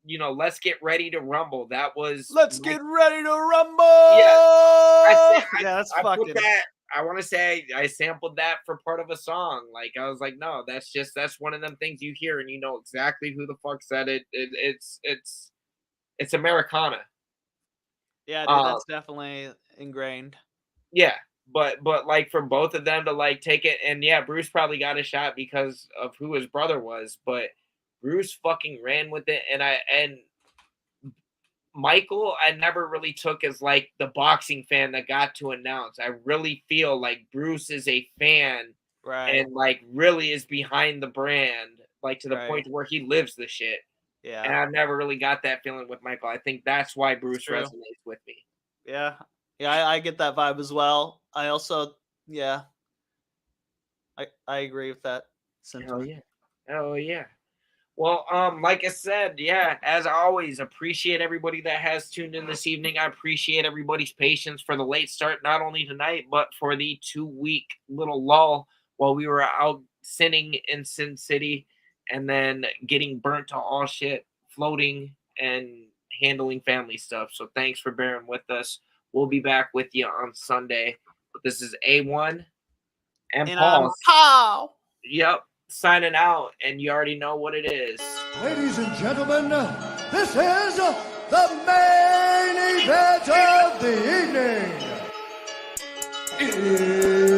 Let's get ready to rumble. That was get ready to rumble. Yeah, that's I fucking. Put that. I want to say I sampled that for part of a song. Like I was like, no, that's one of them things you hear and you know exactly who the fuck said it. It's Americana. Yeah, dude, that's definitely ingrained. Yeah, but like for both of them to like take it, and yeah, Bruce probably got a shot because of who his brother was, but Bruce fucking ran with it, and Michael, I never really took as like the boxing fan that got to announce. I really feel like Bruce is a fan, right? And like really is behind the brand, like to the point where he lives the shit. Yeah, and I've never really got that feeling with Michael. I think that's why Bruce resonates with me. Yeah, I get that vibe as well. I also, I agree with that sentiment. Oh yeah. Well, like I said, as always, appreciate everybody that has tuned in this evening. I appreciate everybody's patience for the late start, not only tonight, but for the 2-week little lull while we were out sinning in Sin City and then getting burnt to all shit, floating and handling family stuff. So thanks for bearing with us. We'll be back with you on Sunday. But this is A1 and Paul. Yep. Signing out, and you already know what it is. Ladies and gentlemen, this is the main event of the evening.